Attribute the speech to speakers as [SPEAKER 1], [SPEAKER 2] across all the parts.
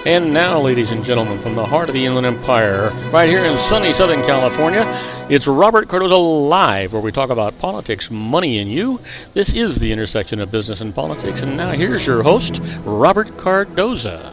[SPEAKER 1] And now, ladies and gentlemen, from the heart of the Inland Empire, right here in sunny Southern California, it's Robert Cardoza Live, where we talk about politics, money, and you. This is the intersection of business and politics. And now here's your host, Robert Cardoza.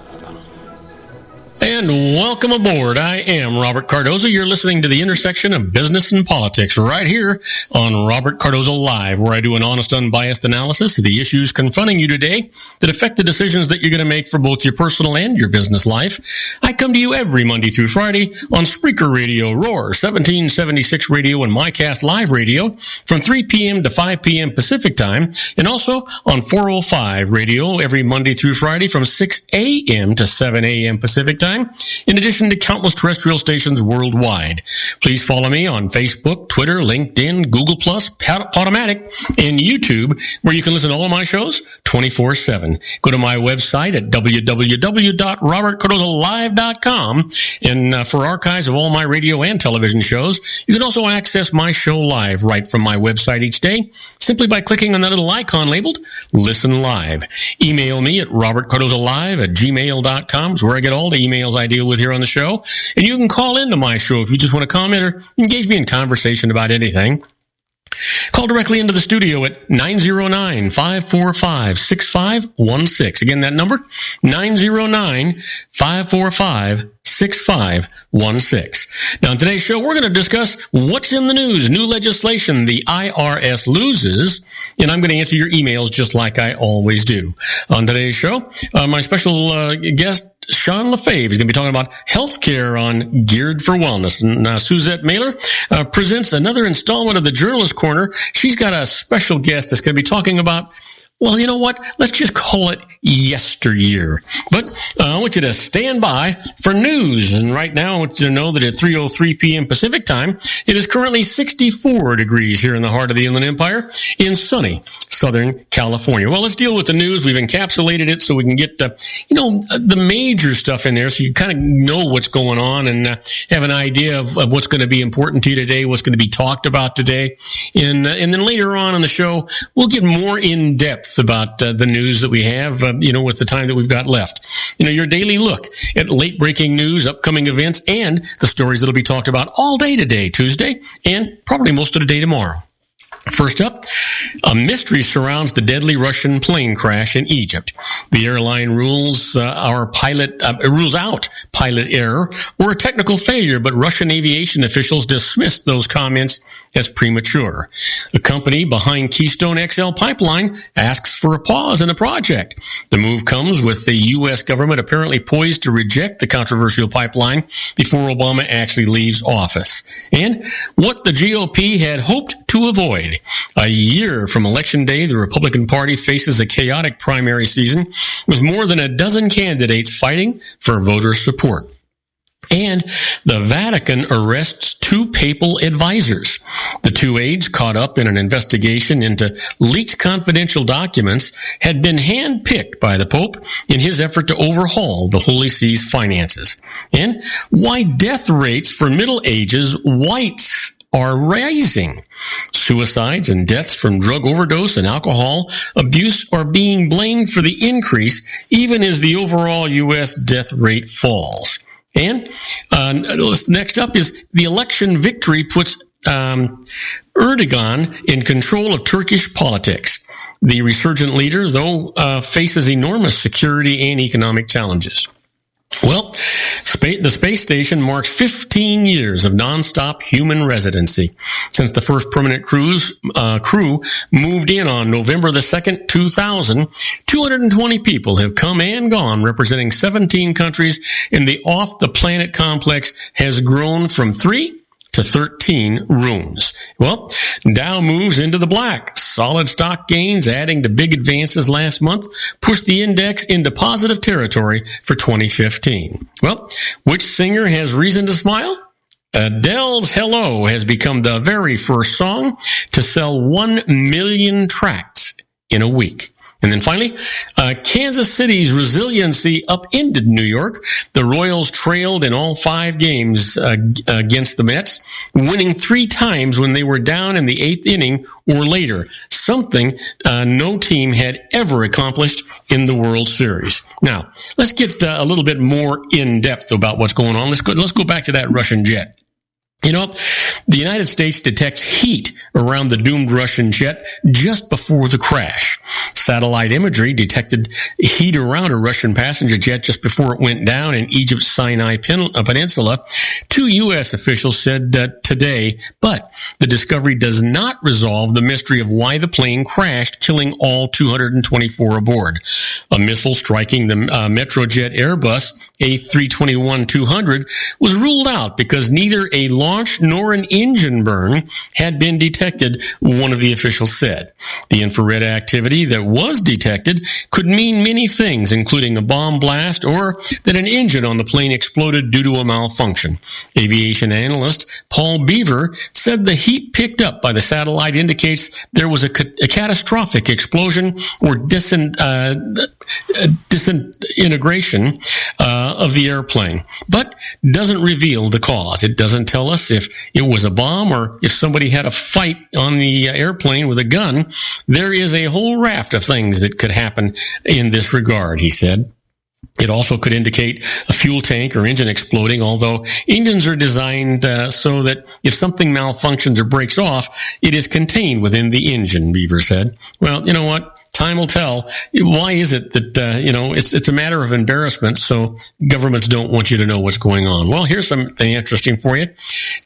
[SPEAKER 2] And welcome aboard. I am Robert Cardoza. You're listening to the intersection of business and politics right here on Robert Cardoza Live, where I do an honest, unbiased analysis of the issues confronting you today that affect the decisions that you're going to make for both your personal and your business life. I come to you every Monday through Friday on Spreaker Radio, Roar, 1776 Radio, and MyCast Live Radio from 3 p.m. to 5 p.m. Pacific Time, and also on 405 Radio every Monday through Friday from 6 a.m. to 7 a.m. Pacific Time, in addition to countless terrestrial stations worldwide. Please follow me on Facebook, Twitter, LinkedIn, Google+, Podomatic, and YouTube, where you can listen to all of my shows 24/7. Go to my website at www.robertcardozalive.com, and for archives of all my radio and television shows, you can also access my show live right from my website each day, simply by clicking on that little icon labeled Listen Live. Email me at robertcardozalive@gmail.com, is where I get all the emails I deal with here on the show. And you can call into my show if you just want to comment or engage me in conversation about anything. Call directly into the studio at 909-545-6516. Again, that number, 909-545-6516. Now, in today's show, we're going to discuss what's in the news, new legislation the IRS loses, and I'm going to answer your emails just like I always do. On today's show, my special guest, Sean Lefebvre, is going to be talking about healthcare on Geared for Wellness. And Suzette Mailer presents another installment of the Journalist Corner. She's got a special guest that's going to be talking about, well, you know what? Let's just call it yesteryear. But I want you to stand by for news. And right now, I want you to know that at 3:03 p.m. Pacific Time, it is currently 64 degrees here in the heart of the Inland Empire in sunny Southern California. Well, let's deal with the news. We've encapsulated it so we can get, the major stuff in there so you kind of know what's going on and have an idea of what's going to be important to you today, what's going to be talked about today. And then later on in the show, we'll get more in depth about the news that we have, with the time that we've got left. Your daily look at late-breaking news, upcoming events, and the stories that will be talked about all day today, Tuesday, and probably most of the day tomorrow. First up, a mystery surrounds the deadly Russian plane crash in Egypt. The airline rules out pilot error or a technical failure, but Russian aviation officials dismissed those comments as premature. The company behind Keystone XL pipeline asks for a pause in the project. The move comes with the U.S. government apparently poised to reject the controversial pipeline before Obama actually leaves office. And what the GOP had hoped to avoid. A year from Election Day, the Republican Party faces a chaotic primary season with more than a dozen candidates fighting for voter support. And the Vatican arrests 2 papal advisors. The 2 aides, caught up in an investigation into leaked confidential documents, had been handpicked by the Pope in his effort to overhaul the Holy See's finances. And why death rates for Middle Ages whites are rising. Suicides and deaths from drug overdose and alcohol abuse are being blamed for the increase, even as the overall U.S. death rate falls. And next up is the election victory puts Erdogan in control of Turkish politics. The resurgent leader, though, faces enormous security and economic challenges. Well, the space station marks 15 years of nonstop human residency. Since the first permanent crew moved in on November the 2nd, 2000, 220 people have come and gone, representing 17 countries, and the off-the-planet complex has grown from 3 to 13 rooms. Well, Dow moves into the black. Solid stock gains, adding to big advances last month, pushed the index into positive territory for 2015. Well, which singer has reason to smile? Adele's Hello has become the very first song to sell 1 million tracts in a week. And then finally, Kansas City's resiliency upended New York. The Royals trailed in all 5 games against the Mets, winning 3 times when they were down in the 8th inning or later, something no team had ever accomplished in the World Series. Now, let's get a little bit more in-depth about what's going on. Let's go back to that Russian jet. You know, the United States detects heat around the doomed Russian jet just before the crash. Satellite imagery detected heat around a Russian passenger jet just before it went down in Egypt's Sinai Peninsula. 2 U.S. officials said today, but the discovery does not resolve the mystery of why the plane crashed, killing all 224 aboard. A missile striking the Metrojet Airbus A321-200 was ruled out because neither a launch nor an engine burn had been detected, one of the officials said. The infrared activity that was detected could mean many things, including a bomb blast or that an engine on the plane exploded due to a malfunction. Aviation analyst Paul Beaver said the heat picked up by the satellite indicates there was a catastrophic explosion or disintegration of the airplane, but doesn't reveal the cause. It doesn't tell us if it was a bomb or if somebody had a fight on the airplane with a gun. There is a whole raft of things that could happen in this regard, he said. It also could indicate a fuel tank or engine exploding, although engines are designed so that if something malfunctions or breaks off, it is contained within the engine, Beaver said. Well, you know what? Time will tell. Why is it that, it's a matter of embarrassment, so governments don't want you to know what's going on? Well, here's something interesting for you.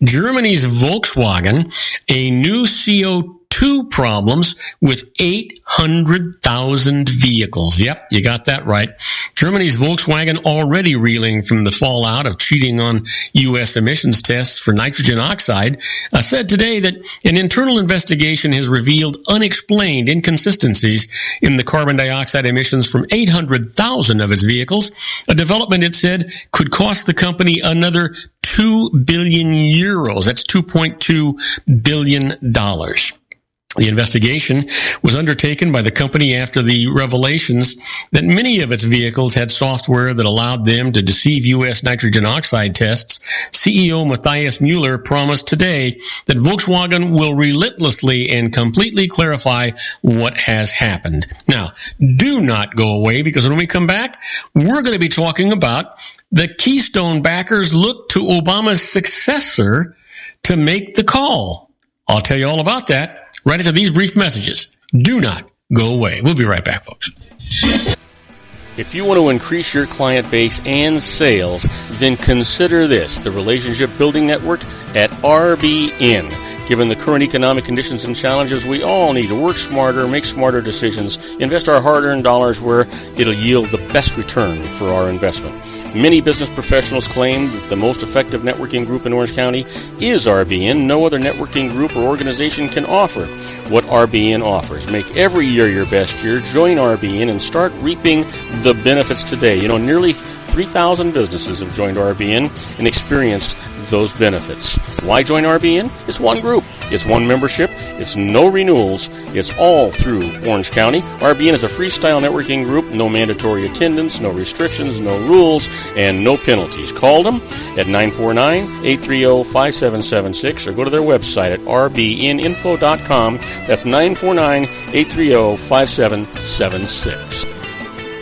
[SPEAKER 2] Germany's Volkswagen, a new CO2 problems with 800,000 vehicles. Yep, you got that right. Germany's Volkswagen, already reeling from the fallout of cheating on U.S. emissions tests for nitrogen oxide, said today that an internal investigation has revealed unexplained inconsistencies in the carbon dioxide emissions from 800,000 of its vehicles, a development it said could cost the company another 2 billion euros. That's $2.2 billion. The investigation was undertaken by the company after the revelations that many of its vehicles had software that allowed them to deceive U.S. nitrogen oxide tests. CEO Matthias Mueller promised today that Volkswagen will relentlessly and completely clarify what has happened. Now, do not go away, because when we come back, we're going to be talking about the Keystone backers look to Obama's successor to make the call. I'll tell you all about that right after these brief messages. Do not go away. We'll be right back, folks.
[SPEAKER 1] If you want to increase your client base and sales, then consider this, the Relationship Building Network at RBN. Given the current economic conditions and challenges, we all need to work smarter, make smarter decisions, invest our hard-earned dollars where it'll yield the best return for our investment. Many business professionals claim that the most effective networking group in Orange County is RBN. No other networking group or organization can offer what RBN offers. Make every year your best year. Join RBN and start reaping the benefits today. You know, nearly 3,000 businesses have joined RBN and experienced those benefits. Why join RBN? It's one group. It's one membership. It's no renewals. It's all through Orange County. RBN is a freestyle networking group. No mandatory attendance, no restrictions, no rules, and no penalties. Call them at 949-830-5776 or go to their website at rbninfo.com. That's 949-830-5776.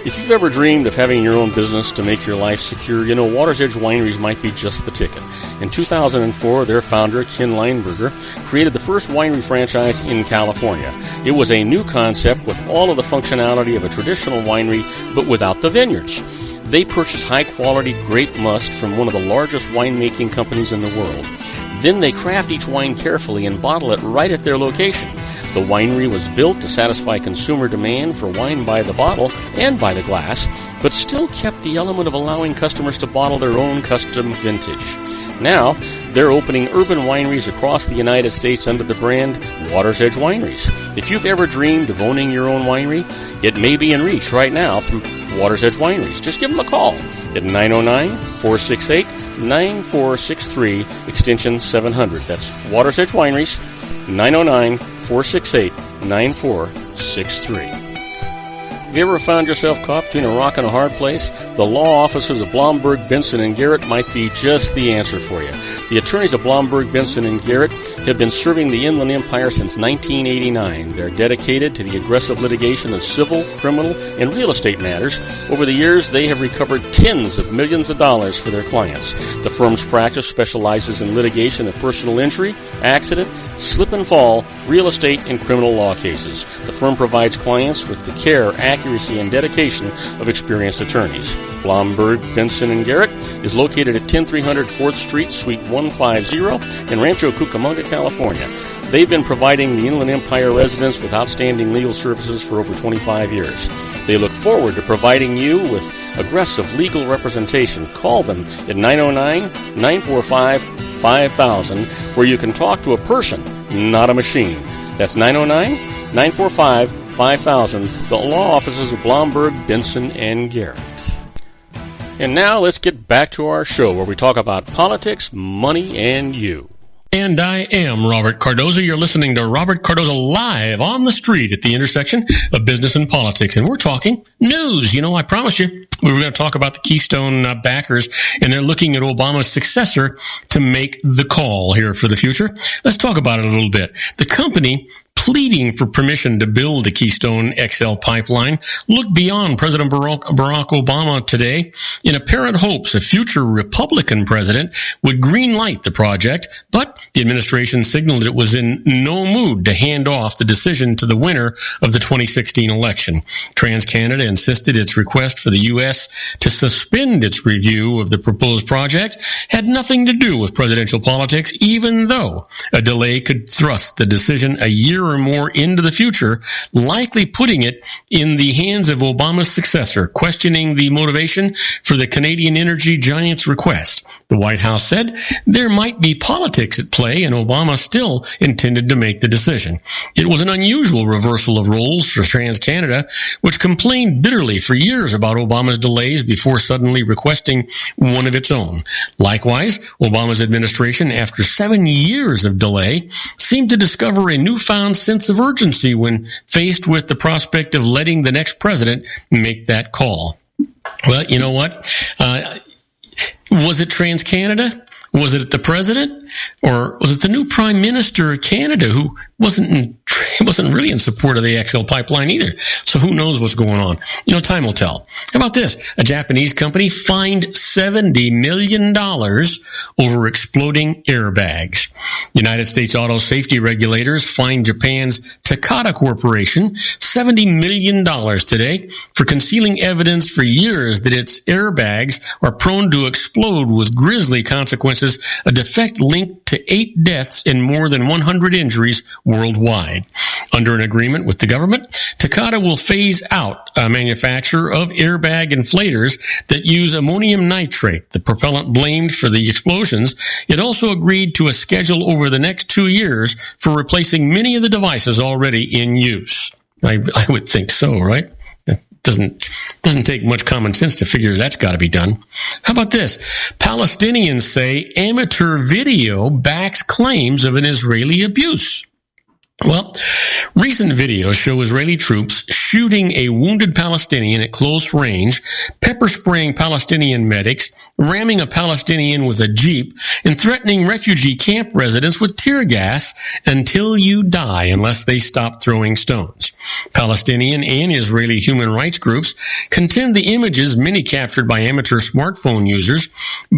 [SPEAKER 1] If you've ever dreamed of having your own business to make your life secure, you know Water's Edge Wineries might be just the ticket. In 2004, their founder, Ken Lineberger, created the first winery franchise in California. It was a new concept with all of the functionality of a traditional winery, but without the vineyards. They purchase high-quality grape must from one of the largest winemaking companies in the world. Then they craft each wine carefully and bottle it right at their location. The winery was built to satisfy consumer demand for wine by the bottle and by the glass, but still kept the element of allowing customers to bottle their own custom vintage. Now, they're opening urban wineries across the United States under the brand Water's Edge Wineries. If you've ever dreamed of owning your own winery, it may be in reach right now through Water's Edge Wineries. Just give them a call at 909-468-9463, extension 700. That's Water's Edge Wineries, 909-468-9463. Have you ever found yourself caught between a rock and a hard place? The law offices of Blomberg, Benson, and Garrett might be just the answer for you. The attorneys of Blomberg, Benson, and Garrett have been serving the Inland Empire since 1989. They're dedicated to the aggressive litigation of civil, criminal, and real estate matters. Over the years, they have recovered tens of millions of dollars for their clients. The firm's practice specializes in litigation of personal injury, accident, slip and fall, real estate, and criminal law cases. The firm provides clients with the care, accuracy, and dedication of experienced attorneys. Blomberg, Benson, and Garrett is located at 10300 4th Street, Suite 150 in Rancho Cucamonga, California. They've been providing the Inland Empire residents with outstanding legal services for over 25 years. They look forward to providing you with aggressive legal representation. Call them at 909-945-5000, where you can talk to a person, not a machine. That's 909-945-5000, the law offices of Blomberg, Benson, and Garrett. And now let's get back to our show where we talk about politics, money, and you.
[SPEAKER 2] And I am Robert Cardoza. You're listening to Robert Cardoza live on the street at the intersection of business and politics. And we're talking news. You know, I promised you we were going to talk about the Keystone backers, and they're looking at Obama's successor to make the call here for the future. Let's talk about it a little bit. The company pleading for permission to build the Keystone XL pipeline looked beyond President Barack Obama today in apparent hopes a future Republican president would greenlight the project, but the administration signaled it was in no mood to hand off the decision to the winner of the 2016 election. TransCanada insisted its request for the U.S. to suspend its review of the proposed project had nothing to do with presidential politics, even though a delay could thrust the decision a year or more into the future, likely putting it in the hands of Obama's successor, questioning the motivation for the Canadian energy giant's request. The White House said there might be politics at play, and Obama still intended to make the decision. It was an unusual reversal of roles for TransCanada, which complained bitterly for years about Obama's delays before suddenly requesting one of its own. Likewise, Obama's administration, after 7 years of delay, seemed to discover a newfound sense of urgency when faced with the prospect of letting the next president make that call. Well, you know what? Was it TransCanada? Was it the president? Or was it the new prime minister of Canada who wasn't really in support of the XL pipeline either? So who knows what's going on? You know, time will tell. How about this? A Japanese company fined $70 million over exploding airbags. United States auto safety regulators fined Japan's Takata Corporation $70 million today for concealing evidence for years that its airbags are prone to explode with grisly consequences, a defect linked to 8 deaths and more than 100 injuries worldwide. Under an agreement with the government, Takata will phase out a manufacture of airbag inflators that use ammonium nitrate, the propellant blamed for the explosions. It also agreed to a schedule over the next 2 years for replacing many of the devices already in use. I would think so, right? Doesn't take much common sense to figure that's got to be done. How about this? Palestinians say amateur video backs claims of an Israeli abuse. Well, recent videos show Israeli troops shooting a wounded Palestinian at close range, pepper spraying Palestinian medics, ramming a Palestinian with a jeep, and threatening refugee camp residents with tear gas until you die unless they stop throwing stones. Palestinian and Israeli human rights groups contend the images, many captured by amateur smartphone users,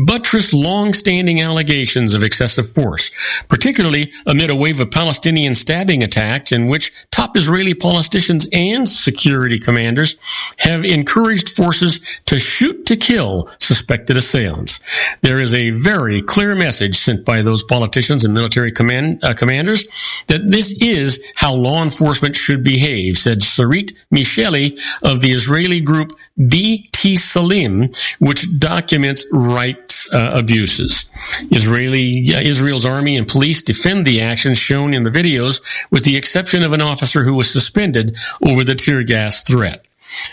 [SPEAKER 2] buttress long-standing allegations of excessive force, particularly amid a wave of Palestinian stabbing attacks in which top Israeli politicians and security commanders have encouraged forces to shoot to kill suspected assailants. There is a very clear message sent by those politicians and military commanders that this is how law enforcement should behave, said Sarit Micheli of the Israeli group B.T. Salim, which documents rights abuses. Israel's army and police defend the actions shown in the videos, with the exception of an officer who was suspended over the tear gas threat.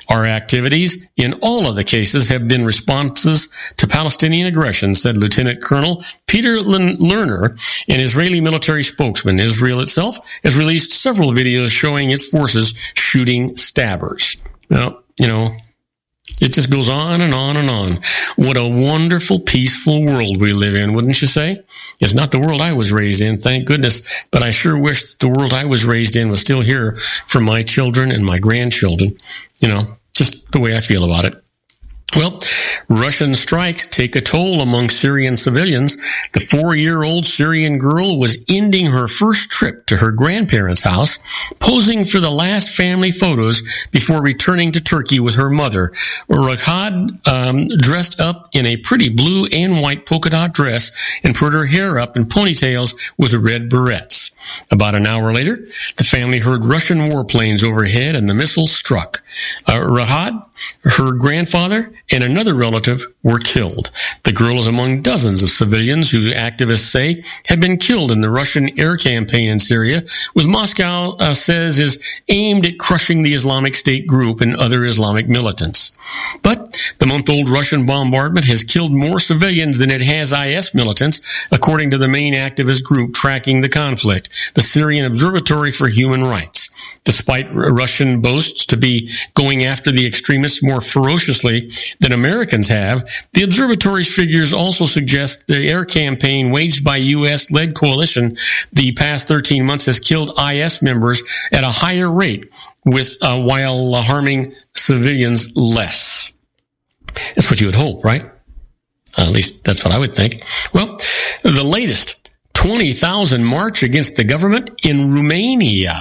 [SPEAKER 2] Our activities in all of the cases have been responses to Palestinian aggression, said Lieutenant Colonel Peter Lerner, an Israeli military spokesman. Israel itself has released several videos showing its forces shooting stabbers. Well, it just goes on and on and on. What a wonderful, peaceful world we live in, wouldn't you say? It's not the world I was raised in, thank goodness, but I sure wish the world I was raised in was still here for my children and my grandchildren. Just the way I feel about it. Well, Russian strikes take a toll among Syrian civilians. The 4-year-old Syrian girl was ending her first trip to her grandparents' house, posing for the last family photos before returning to Turkey with her mother. Rakhad dressed up in a pretty blue and white polka dot dress and put her hair up in ponytails with red berets. About an hour later, the family heard Russian warplanes overhead and the missiles struck. Rakhad, her grandfather, and another relative were killed. The girl is among dozens of civilians who activists say have been killed in the Russian air campaign in Syria, with Moscow says is aimed at crushing the Islamic State group and other Islamic militants. But the month-old Russian bombardment has killed more civilians than it has IS militants, according to the main activist group tracking the conflict, the Syrian Observatory for Human Rights. Despite Russian boasts to be going after the extremists more ferociously than Americans have, the observatory's figures also suggest the air campaign waged by U.S.-led coalition the past 13 months has killed IS members at a higher rate, while harming civilians less. That's what you would hope, right? At least that's what I would think. Well, the latest 20,000 march against the government in Romania.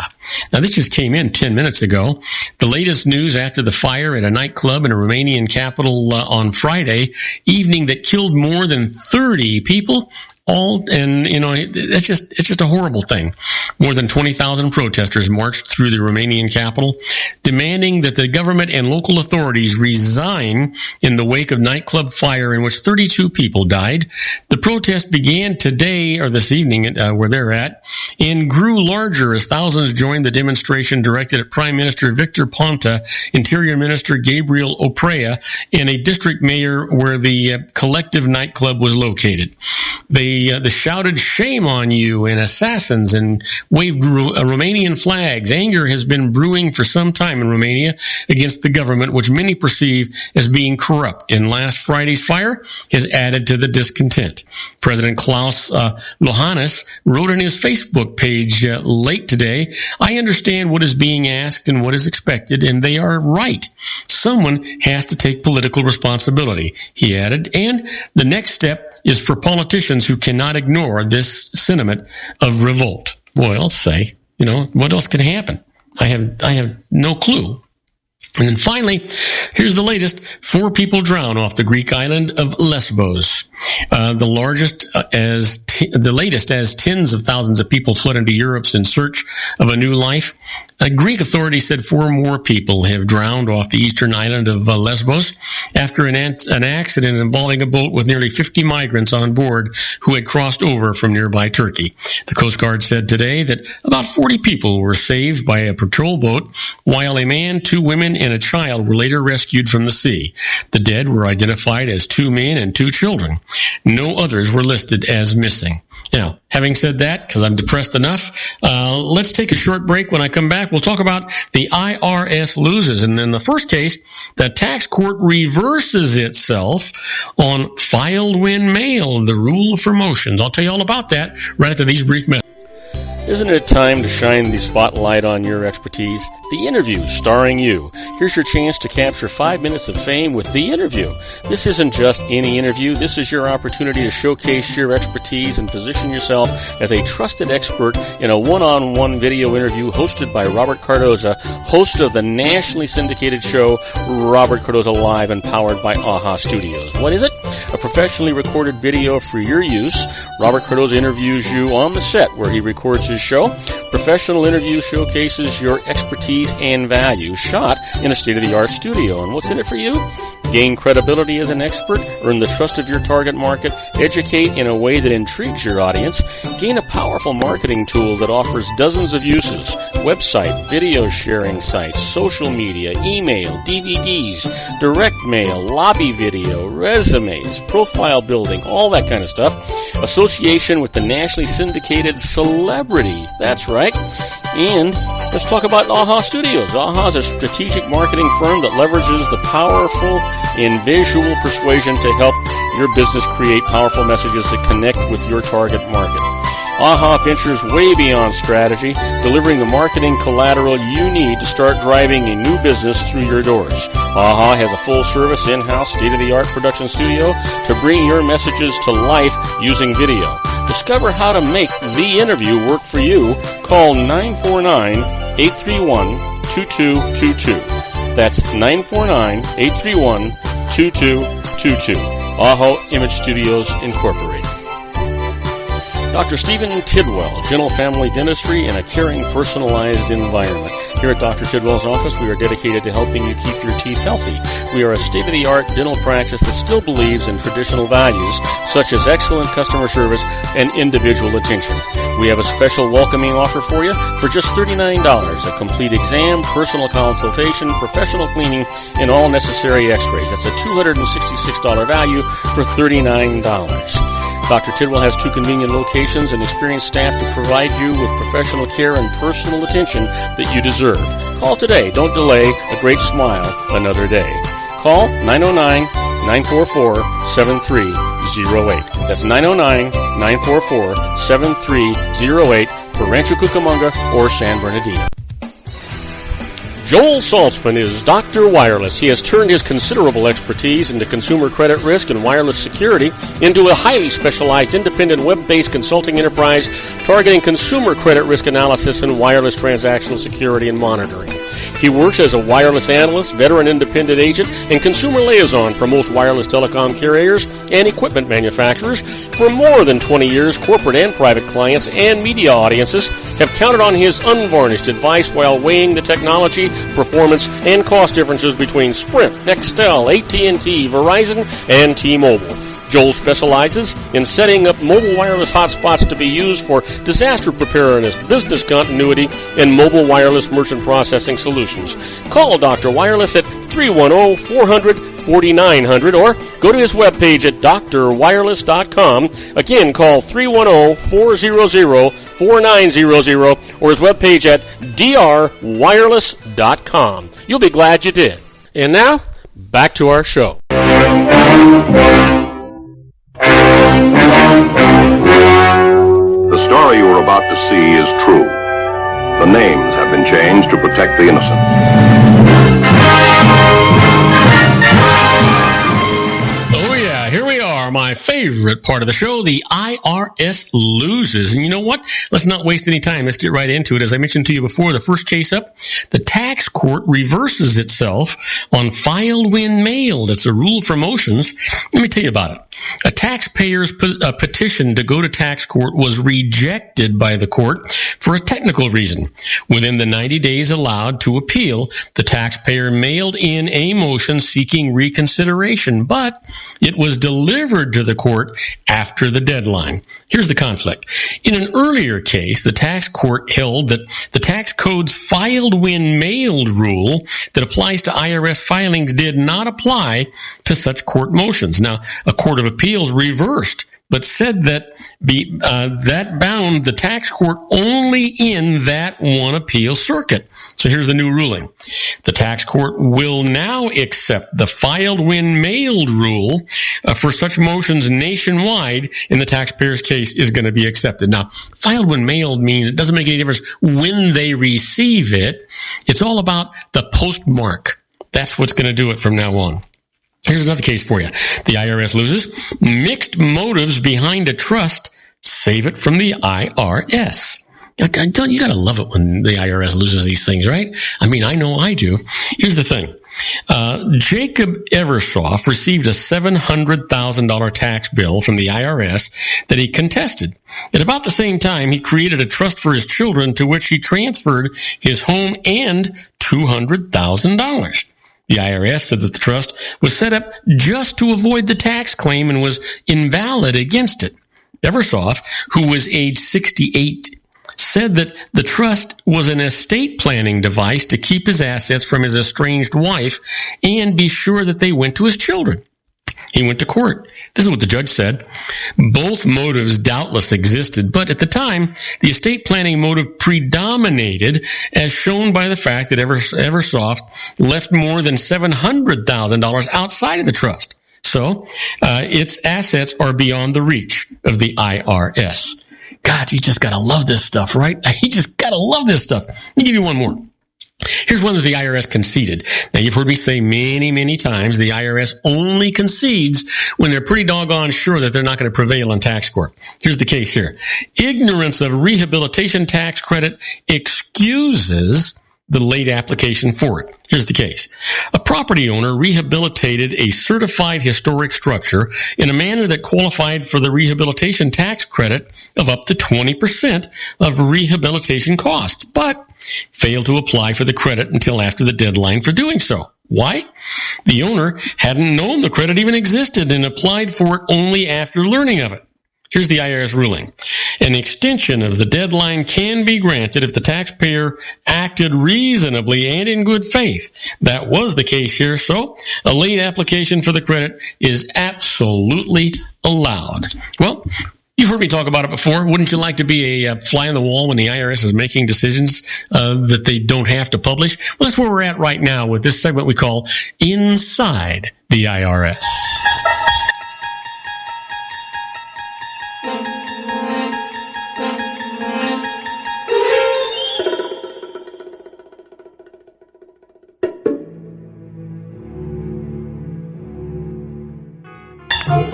[SPEAKER 2] Now, this just came in 10 minutes ago. The latest news after the fire at a nightclub in a Romanian capital on Friday evening that killed more than 30 people. It's just a horrible thing. More than 20,000 protesters marched through the Romanian capital, demanding that the government and local authorities resign in the wake of nightclub fire in which 32 people died. The protest began today, or this evening, where they're at, and grew larger as thousands joined the demonstration directed at Prime Minister Victor Ponta, Interior Minister Gabriel Oprea, and a district mayor where the collective nightclub was located. They shouted "shame on you" and "assassins" and waved Romanian flags. Anger has been brewing for some time in Romania against the government, which many perceive as being corrupt. And last Friday's fire has added to the discontent. President Klaus Iohannis wrote on his Facebook page late today, "I understand what is being asked and what is expected, and they are right. Someone has to take political responsibility," he added. And the next step is for politicians who cannot ignore this sentiment of revolt. Boy, I'll say, what else could happen? I have no clue. And then finally, here's the latest. 4 people drown off the Greek island of Lesbos. The latest as tens of thousands of people flood into Europe in search of a new life. Greek authorities said 4 more people have drowned off the eastern island of Lesbos after an accident involving a boat with nearly 50 migrants on board who had crossed over from nearby Turkey. The Coast Guard said today that about 40 people were saved by a patrol boat, while a man, 2 women, and a child were later rescued from the sea. The dead were identified as 2 men and 2 children. No others were listed as missing. Now, having said that, because I'm depressed enough, let's take a short break. When I come back, we'll talk about the IRS loses. And in the first case, the tax court reverses itself on filed when mailed, the rule for motions. I'll tell you all about that right after these brief messages.
[SPEAKER 1] Isn't it time to shine the spotlight on your expertise? The Interview, starring you. Here's your chance to capture 5 minutes of fame with The Interview. This isn't just any interview. This is your opportunity to showcase your expertise and position yourself as a trusted expert in a one-on-one video interview hosted by Robert Cardoza, host of the nationally syndicated show Robert Cardoza Live and powered by AHA Studios. What is it? A professionally recorded video for your use. Robert Cardoza interviews you on the set where he records his show. Professional interview showcases your expertise and value, shot in a state-of-the-art studio. And what's in it for you? Gain credibility as an expert, earn the trust of your target market, educate in a way that intrigues your audience, gain a powerful marketing tool that offers dozens of uses, website, video sharing sites, social media, email, DVDs, direct mail, lobby video, resumes, profile building, all that kind of stuff. Association with the nationally syndicated celebrity. That's right. And Let's talk about AHA Studios. AHA is a strategic marketing firm that leverages the powerful and visual persuasion to help your business create powerful messages that connect with your target market. AHA ventures way beyond strategy, delivering the marketing collateral you need to start driving a new business through your doors. AHA has a full-service, in-house, state-of-the-art production studio to bring your messages to life using video. Discover how to make the interview work for you. Call 949-831-2222. That's 949-831-2222. AHA Image Studios Incorporated. Dr. Stephen Tidwell, Gentle Family Dentistry in a caring, personalized environment. Here at Dr. Tidwell's office, we are dedicated to helping you keep your teeth healthy. We are a state-of-the-art dental practice that still believes in traditional values, such as excellent customer service and individual attention. We have a special welcoming offer for you for just $39, a complete exam, personal consultation, professional cleaning, and all necessary x-rays. That's a $266 value for $39. Dr. Tidwell has 2 convenient locations and experienced staff to provide you with professional care and personal attention that you deserve. Call today. Don't delay. A great smile another day. Call 909-944-7308. That's 909-944-7308 for Rancho Cucamonga or San Bernardino. Joel Saltzman is Dr. Wireless. He has turned his considerable expertise into consumer credit risk and wireless security into a highly specialized independent web-based consulting enterprise targeting consumer credit risk analysis and wireless transactional security and monitoring. He works as a wireless analyst, veteran independent agent, and consumer liaison for most wireless telecom carriers and equipment manufacturers. For more than 20 years, corporate and private clients and media audiences have counted on his unvarnished advice while weighing the technology, performance, and cost differences between Sprint, Nextel, AT&T, Verizon, and T-Mobile. Joel specializes in setting up mobile wireless hotspots to be used for disaster preparedness, business continuity, and mobile wireless merchant processing solutions. Call Dr. Wireless at 310-400-4900 or go to his webpage at drwireless.com. Again, call 310-400-4900 or his webpage at drwireless.com. You'll be glad you did. And now, back to our show.
[SPEAKER 3] The story you are about to see is true. The names have been changed to protect the innocent.
[SPEAKER 2] Oh yeah, here we are, my favorite part of the show, the IRS loses. And you know what? Let's not waste any time. Let's get right into it. As I mentioned to you before, the first case up, the tax court reverses itself on filed when mailed. It's a rule for motions. Let me tell you about it. A taxpayer's petition to go to tax court was rejected by the court for a technical reason. Within the 90 days allowed to appeal, the taxpayer mailed in a motion seeking reconsideration, but it was delivered to the court after the deadline. Here's the conflict. In an earlier case, the tax court held that the tax code's filed when mailed rule that applies to IRS filings did not apply to such court motions. Now, a court of appeals reversed, but said that that bound the tax court only in that one appeal circuit. So here's the new ruling. The tax court will now accept the filed when mailed rule for such motions nationwide, and the taxpayer's case is going to be accepted. Now, filed when mailed means it doesn't make any difference when they receive it. It's all about the postmark. That's what's going to do it from now on. Here's another case for you. The IRS loses. Mixed motives behind a trust save it from the IRS. You gotta love it when the IRS loses these things, right? I mean, I know I do. Here's the thing. Jacob Eversoff received a $700,000 tax bill from the IRS that he contested. At about the same time, he created a trust for his children to which he transferred his home and $200,000. The IRS said that the trust was set up just to avoid the tax claim and was invalid against it. Eversoff, who was age 68, said that the trust was an estate planning device to keep his assets from his estranged wife and be sure that they went to his children. He went to court. This is what the judge said. Both motives doubtless existed, but at the time, the estate planning motive predominated, as shown by the fact that Eversoft left more than $700,000 outside of the trust. So, its assets are beyond the reach of the IRS. God, you just gotta love this stuff, right? You just gotta love this stuff. Let me give you one more. Here's one that the IRS conceded. Now, you've heard me say many, many times, the IRS only concedes when they're pretty doggone sure that they're not going to prevail in tax court. Here's the case here. Ignorance of rehabilitation tax credit excuses the late application for it. Here's the case. A property owner rehabilitated a certified historic structure in a manner that qualified for the rehabilitation tax credit of up to 20% of rehabilitation costs, but failed to apply for the credit until after the deadline for doing so. Why? The owner hadn't known the credit even existed and applied for it only after learning of it. Here's the IRS ruling. An extension of the deadline can be granted if the taxpayer acted reasonably and in good faith. That was the case here, so a late application for the credit is absolutely allowed. Well, you've heard me talk about it before. Wouldn't you like to be a fly on the wall when the IRS is making decisions that they don't have to publish? Well, that's where we're at right now with this segment we call Inside the IRS.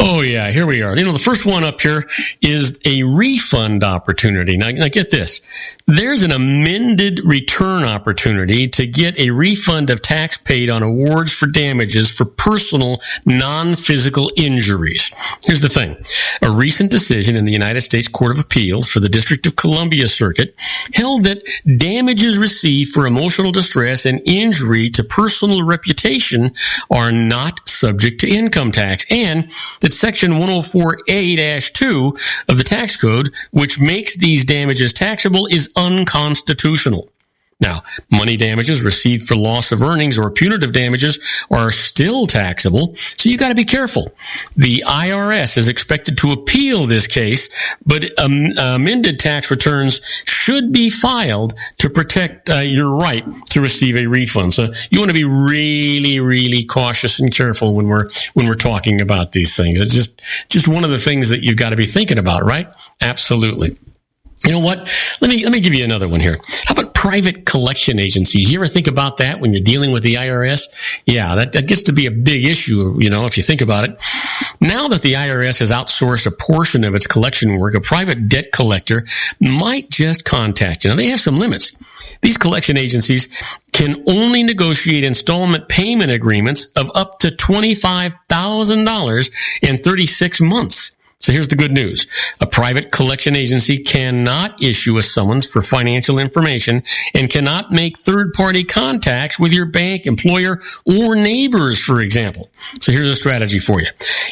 [SPEAKER 2] Oh, yeah, here we are. You know, the first one up here is a refund opportunity. Now, get this. There's an amended return opportunity to get a refund of tax paid on awards for damages for personal, non-physical injuries. Here's the thing. A recent decision in the United States Court of Appeals for the District of Columbia Circuit held that damages received for emotional distress and injury to personal reputation are not subject to income tax, and that Section 104A-2 of the tax code, which makes these damages taxable, is unconstitutional. Now, money damages received for loss of earnings or punitive damages are still taxable, so you got to be careful. The IRS is expected to appeal this case, but amended tax returns should be filed to protect your right to receive a refund. So you want to be really, really cautious and careful when we're talking about these things. It's just one of the things that you've got to be thinking about, right? Absolutely. You know what? Let me give you another one here. How about private collection agencies? You ever think about that when you're dealing with the IRS? Yeah, that gets to be a big issue, you know, if you think about it. Now that the IRS has outsourced a portion of its collection work, a private debt collector might just contact you. Now, they have some limits. These collection agencies can only negotiate installment payment agreements of up to $25,000 in 36 months. So here's the good news. A private collection agency cannot issue a summons for financial information and cannot make third-party contacts with your bank, employer, or neighbors, for example. So here's a strategy for you.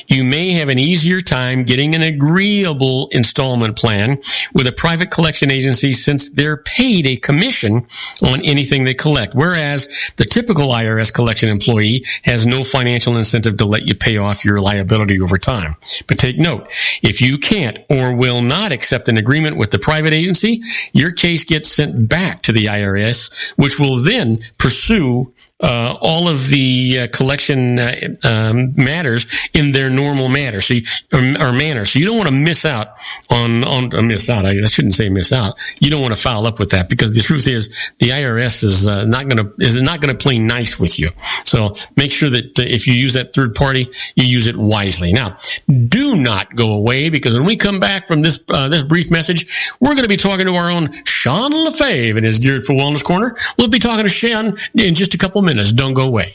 [SPEAKER 2] You may have an easier time getting an agreeable installment plan with a private collection agency since they're paid a commission on anything they collect, whereas the typical IRS collection employee has no financial incentive to let you pay off your liability over time. But take note, if you can't or will not accept an agreement with the private agency, your case gets sent back to the IRS, which will then pursue all of the collection matters in their normal manner. So you don't want to miss out on miss out. I shouldn't say miss out. You don't want to foul up with that, because the truth is the IRS is not going to play nice with you. So make sure that if you use that third party, you use it wisely. Now, do not go away, because when we come back from this brief message, we're going to be talking to our own Sean LaFave in his Geared for Wellness Corner. We'll be talking to Sean in just a couple minutes. Don't go away.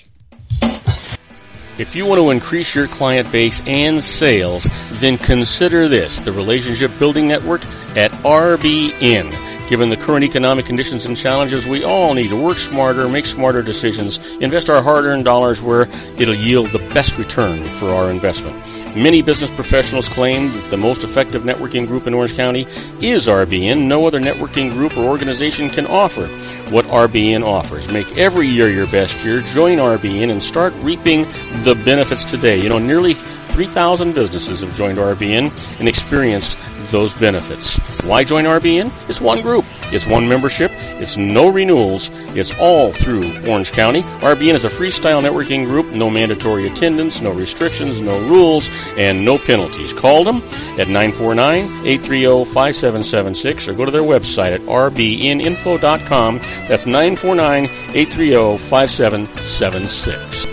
[SPEAKER 1] If you want to increase your client base and sales, then consider this, the Relationship Building Network at RBN. Given the current economic conditions and challenges, we all need to work smarter, make smarter decisions, invest our hard-earned dollars where it'll yield the best return for our investment. Many business professionals claim that the most effective networking group in Orange County is RBN. No other networking group or organization can offer what RBN offers. Make every year your best year. Join RBN and start reaping the benefits today. You know, nearly 3,000 businesses have joined RBN and experienced those benefits. Why join RBN? It's one group. It's one membership. It's no renewals. It's all through Orange County. RBN is a freestyle networking group. No mandatory attendance, no restrictions, no rules, and no penalties. Call them at 949-830-5776 or go to their website at rbninfo.com. That's 949-830-5776.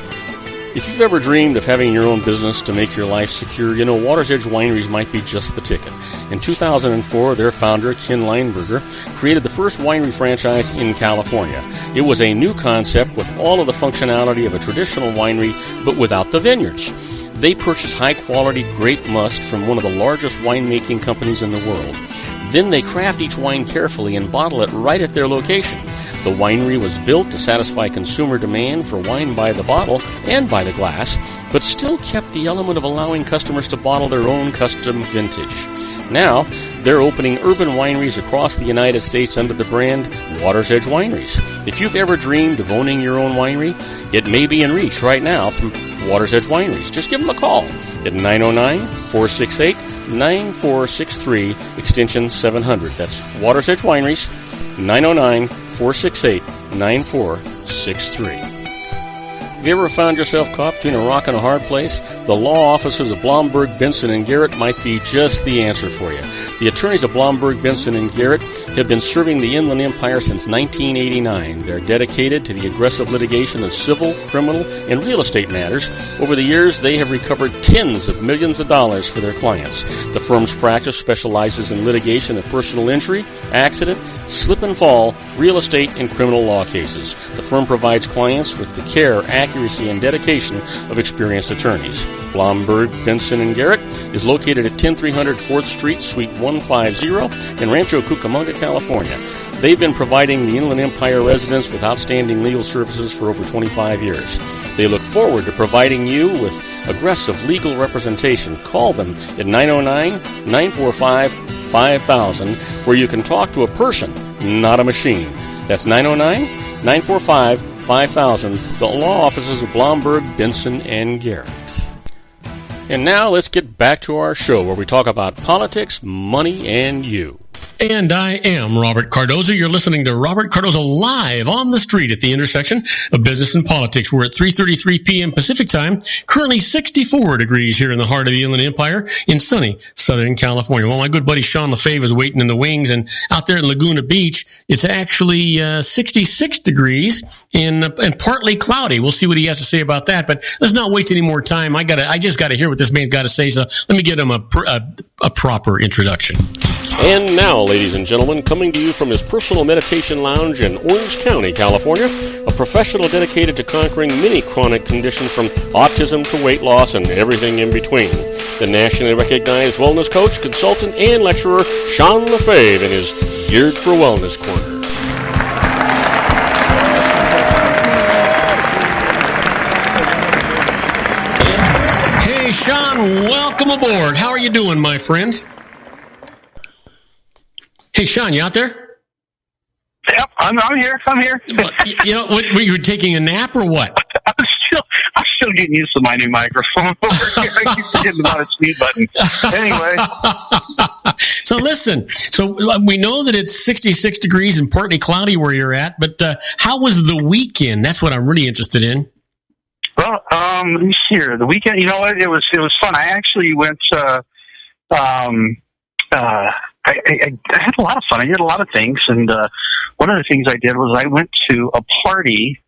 [SPEAKER 1] If you've ever dreamed of having your own business to make your life secure, you know Water's Edge Wineries might be just the ticket. In 2004, their founder, Ken Leinberger, created the first winery franchise in California. It was a new concept with all of the functionality of a traditional winery, but without the vineyards. They purchase high-quality grape must from one of the largest winemaking companies in the world. Then they craft each wine carefully and bottle it right at their location. The winery was built to satisfy consumer demand for wine by the bottle and by the glass, but still kept the element of allowing customers to bottle their own custom vintage. Now, they're opening urban wineries across the United States under the brand Water's Edge Wineries. If you've ever dreamed of owning your own winery, it may be in reach right now through Water's Edge Wineries. Just give them a call at 909-468-9463, extension 700. That's Water's Edge Wineries, 909-468-9463. Have you ever found yourself caught between a rock and a hard place? The law offices of Blomberg, Benson, and Garrett might be just the answer for you. The attorneys of Blomberg, Benson, and Garrett have been serving the Inland Empire since 1989. They're dedicated to the aggressive litigation of civil, criminal, and real estate matters. Over the years, they have recovered tens of millions of dollars for their clients. The firm's practice specializes in litigation of personal injury, accident, slip and fall, real estate, and criminal law cases. The firm provides clients with the care, accuracy, and dedication of experienced attorneys. Blomberg, Benson, and Garrett is located at 10300 4th Street, Suite 150 in Rancho Cucamonga, California. They've been providing the Inland Empire residents with outstanding legal services for over 25 years. They look forward to providing you with aggressive legal representation. Call them at 909-945-5000, where you can talk to a person, not a machine. That's 909-945-5000, the law offices of Blomberg, Benson, and Garrett. And now let's get back to our show where we talk about politics, money, and you.
[SPEAKER 2] And I am Robert Cardoza. You're listening to Robert Cardoza live on the street at the intersection of business and politics. We're at 3:33 p.m. Pacific time, currently 64 degrees here in the heart of the Inland Empire in sunny Southern California. Well, my good buddy Sean LaFave is waiting in the wings, and out there in Laguna Beach, it's actually 66 degrees and partly cloudy. We'll see what he has to say about that, but let's not waste any more time. I just got to hear what this man's got to say, so let me get him a proper introduction.
[SPEAKER 1] And now, ladies and gentlemen, coming to you from his personal meditation lounge in Orange County, California, a professional dedicated to conquering many chronic conditions from autism to weight loss and everything in between. The nationally recognized wellness coach, consultant, and lecturer, Sean LaFave, in his Geared for Wellness Corner.
[SPEAKER 2] Hey, Sean, welcome aboard. How are you doing, my friend? Hey, Sean, you out there?
[SPEAKER 4] Yep, I'm here.
[SPEAKER 2] You know, were you taking a nap or what?
[SPEAKER 4] I'm still getting used to my new microphone over here. I keep forgetting about its mute button. Anyway.
[SPEAKER 2] So listen, we know that it's 66 degrees and partly cloudy where you're at, but how was the weekend? That's what I'm really interested in.
[SPEAKER 4] Well, let me see here. The weekend, you know what? It was fun. I actually went I had a lot of fun. I did a lot of things, and one of the things I did was I went to a party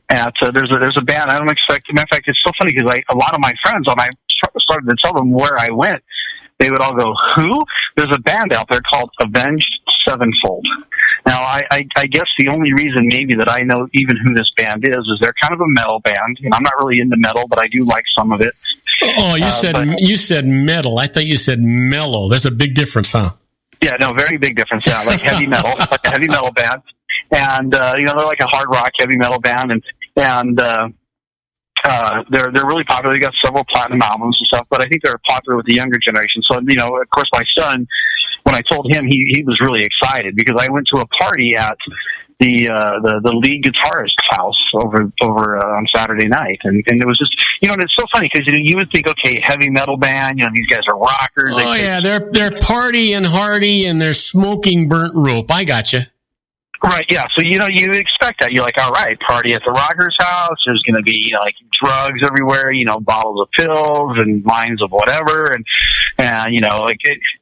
[SPEAKER 4] at there's a band. I don't expect. Matter of fact, it's so funny because a lot of my friends, when I started to tell them where I went, they would all go, "Who?" There's a band out there called Avenged Sevenfold. Now, I guess the only reason maybe that I know even who this band is they're kind of a metal band. And I'm not really into metal, but I do like some of it.
[SPEAKER 2] Oh, you said metal. I thought you said mellow. There's a big difference, huh?
[SPEAKER 4] Yeah, no, very big difference. Yeah, like heavy metal, like a heavy metal band, and they're like a hard rock heavy metal band, and they're really popular. They got several platinum albums and stuff, but I think they're popular with the younger generation. So, you know, of course, my son, when I told him, he was really excited because I went to a party at the lead guitarist's house over on Saturday night, and it was just, and it's so funny because you would think, okay, heavy metal band, these guys are rockers.
[SPEAKER 2] Oh yeah, they're party and hardy and they're smoking burnt rope. I gotcha.
[SPEAKER 4] Right, yeah. So you expect that. You're like, all right, party at the rocker's house. There's going to be like drugs everywhere. Bottles of pills and lines of whatever, and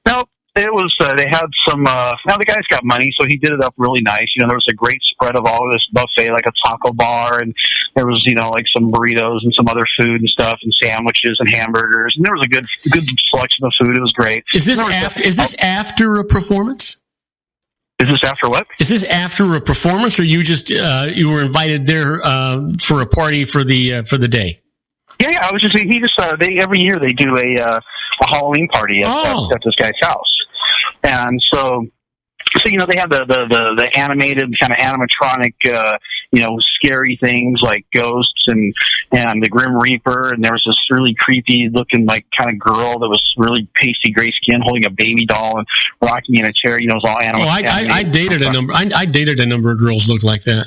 [SPEAKER 4] nope. It was, they had some, now the guy's got money, so he did it up really nice. There was a great spread of all of this buffet, like a taco bar, and there was, like some burritos and some other food and stuff, and sandwiches and hamburgers, and there was a good selection of food. It was great.
[SPEAKER 2] Is this after a performance?
[SPEAKER 4] Is this after what?
[SPEAKER 2] Is this after a performance, or you just, you were invited there, for a party for the day?
[SPEAKER 4] Yeah, I was just saying, every year they do a Halloween party at this guy's house. And so they have the animated kind of animatronic, scary things like ghosts and the Grim Reaper. And there was this really creepy looking like kind of girl that was really pasty gray skin holding a baby doll and rocking in a chair. It was all animal.
[SPEAKER 2] I dated a number. I dated a number of girls looked like that.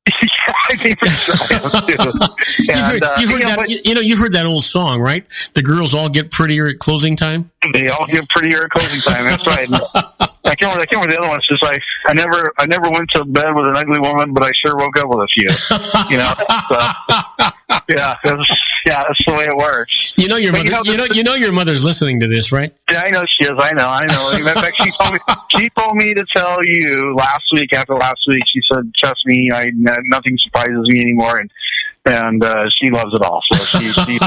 [SPEAKER 4] I think so too.
[SPEAKER 2] You've heard that old song, right? The girls all get prettier at closing time.
[SPEAKER 4] They all get prettier at closing time. That's right. I can't remember the other one. It's just like I never went to bed with an ugly woman, but I sure woke up with a few. So, that's the way it works.
[SPEAKER 2] Your mother. Your mother's listening to this, right?
[SPEAKER 4] Yeah, I know she is. I know. In fact, she told me to tell you after last week. She said, "Trust me, nothing surprises me anymore," and she loves it all. So she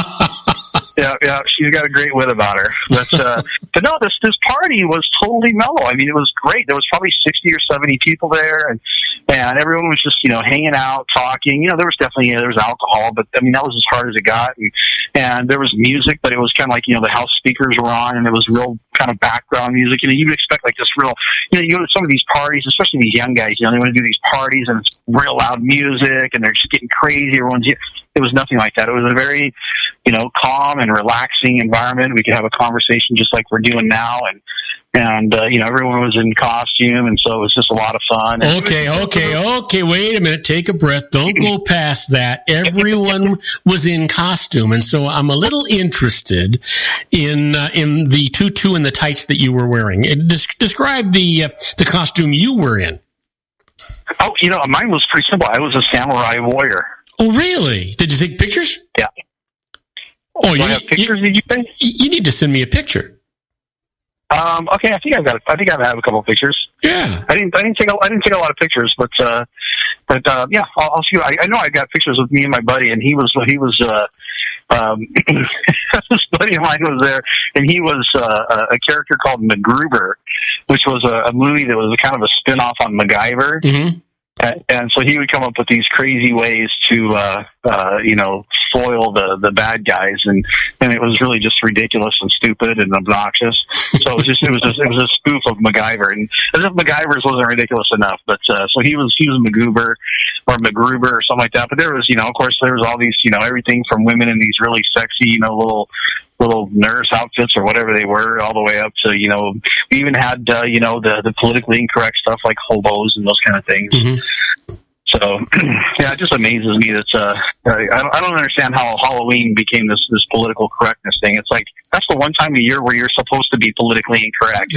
[SPEAKER 4] yeah, she's got a great wit about her. But no, this party was totally mellow. I mean, it was great. There was probably 60 or 70 people there, and everyone was just hanging out, talking. There was alcohol, but I mean that was as hard as it got. And there was music, but it was kind of like the house speakers were on, and it was real kind of background music. You would expect like this real. You go to some of these parties, especially these young guys. They want to do these parties, and it's real loud music, and they're just getting crazy. It was nothing like that. It was a very calm and relaxing environment. We could have a conversation just like we're doing now, and everyone was in costume, and so it was just a lot of fun.
[SPEAKER 2] Okay. Wait a minute. Take a breath. Don't go past that. Everyone was in costume, and so I'm a little interested in the tutu and the tights that you were wearing. Describe the costume you were in.
[SPEAKER 4] Oh, mine was pretty simple. I was a samurai warrior.
[SPEAKER 2] Oh, really? Did you take pictures?
[SPEAKER 4] Yeah.
[SPEAKER 2] Oh,
[SPEAKER 4] you have pictures? Did you say?
[SPEAKER 2] You need to send me a picture.
[SPEAKER 4] Okay, I think I have a couple of pictures.
[SPEAKER 2] Yeah. I didn't
[SPEAKER 4] take a lot of pictures, but yeah, I'll see. I know I got pictures with me and my buddy, and he was this buddy of mine was there, and he was a character called MacGruber, which was a movie that was kind of a spin-off on MacGyver. Mm-hmm. And so he would come up with these crazy ways to, foil the bad guys, and it was really just ridiculous and stupid and obnoxious. So it was a spoof of MacGyver, and as if MacGyver's wasn't ridiculous enough. But so he was MacGruber or MacGruber or something like that. But there was, of course, there was all these, everything from women in these really sexy, little nurse outfits or whatever they were, all the way up to, we even had, the politically incorrect stuff like hobos and those kind of things. Mm-hmm. So, yeah, it just amazes me that, I don't understand how Halloween became this political correctness thing. It's like, that's the one time a year where you're supposed to be politically incorrect.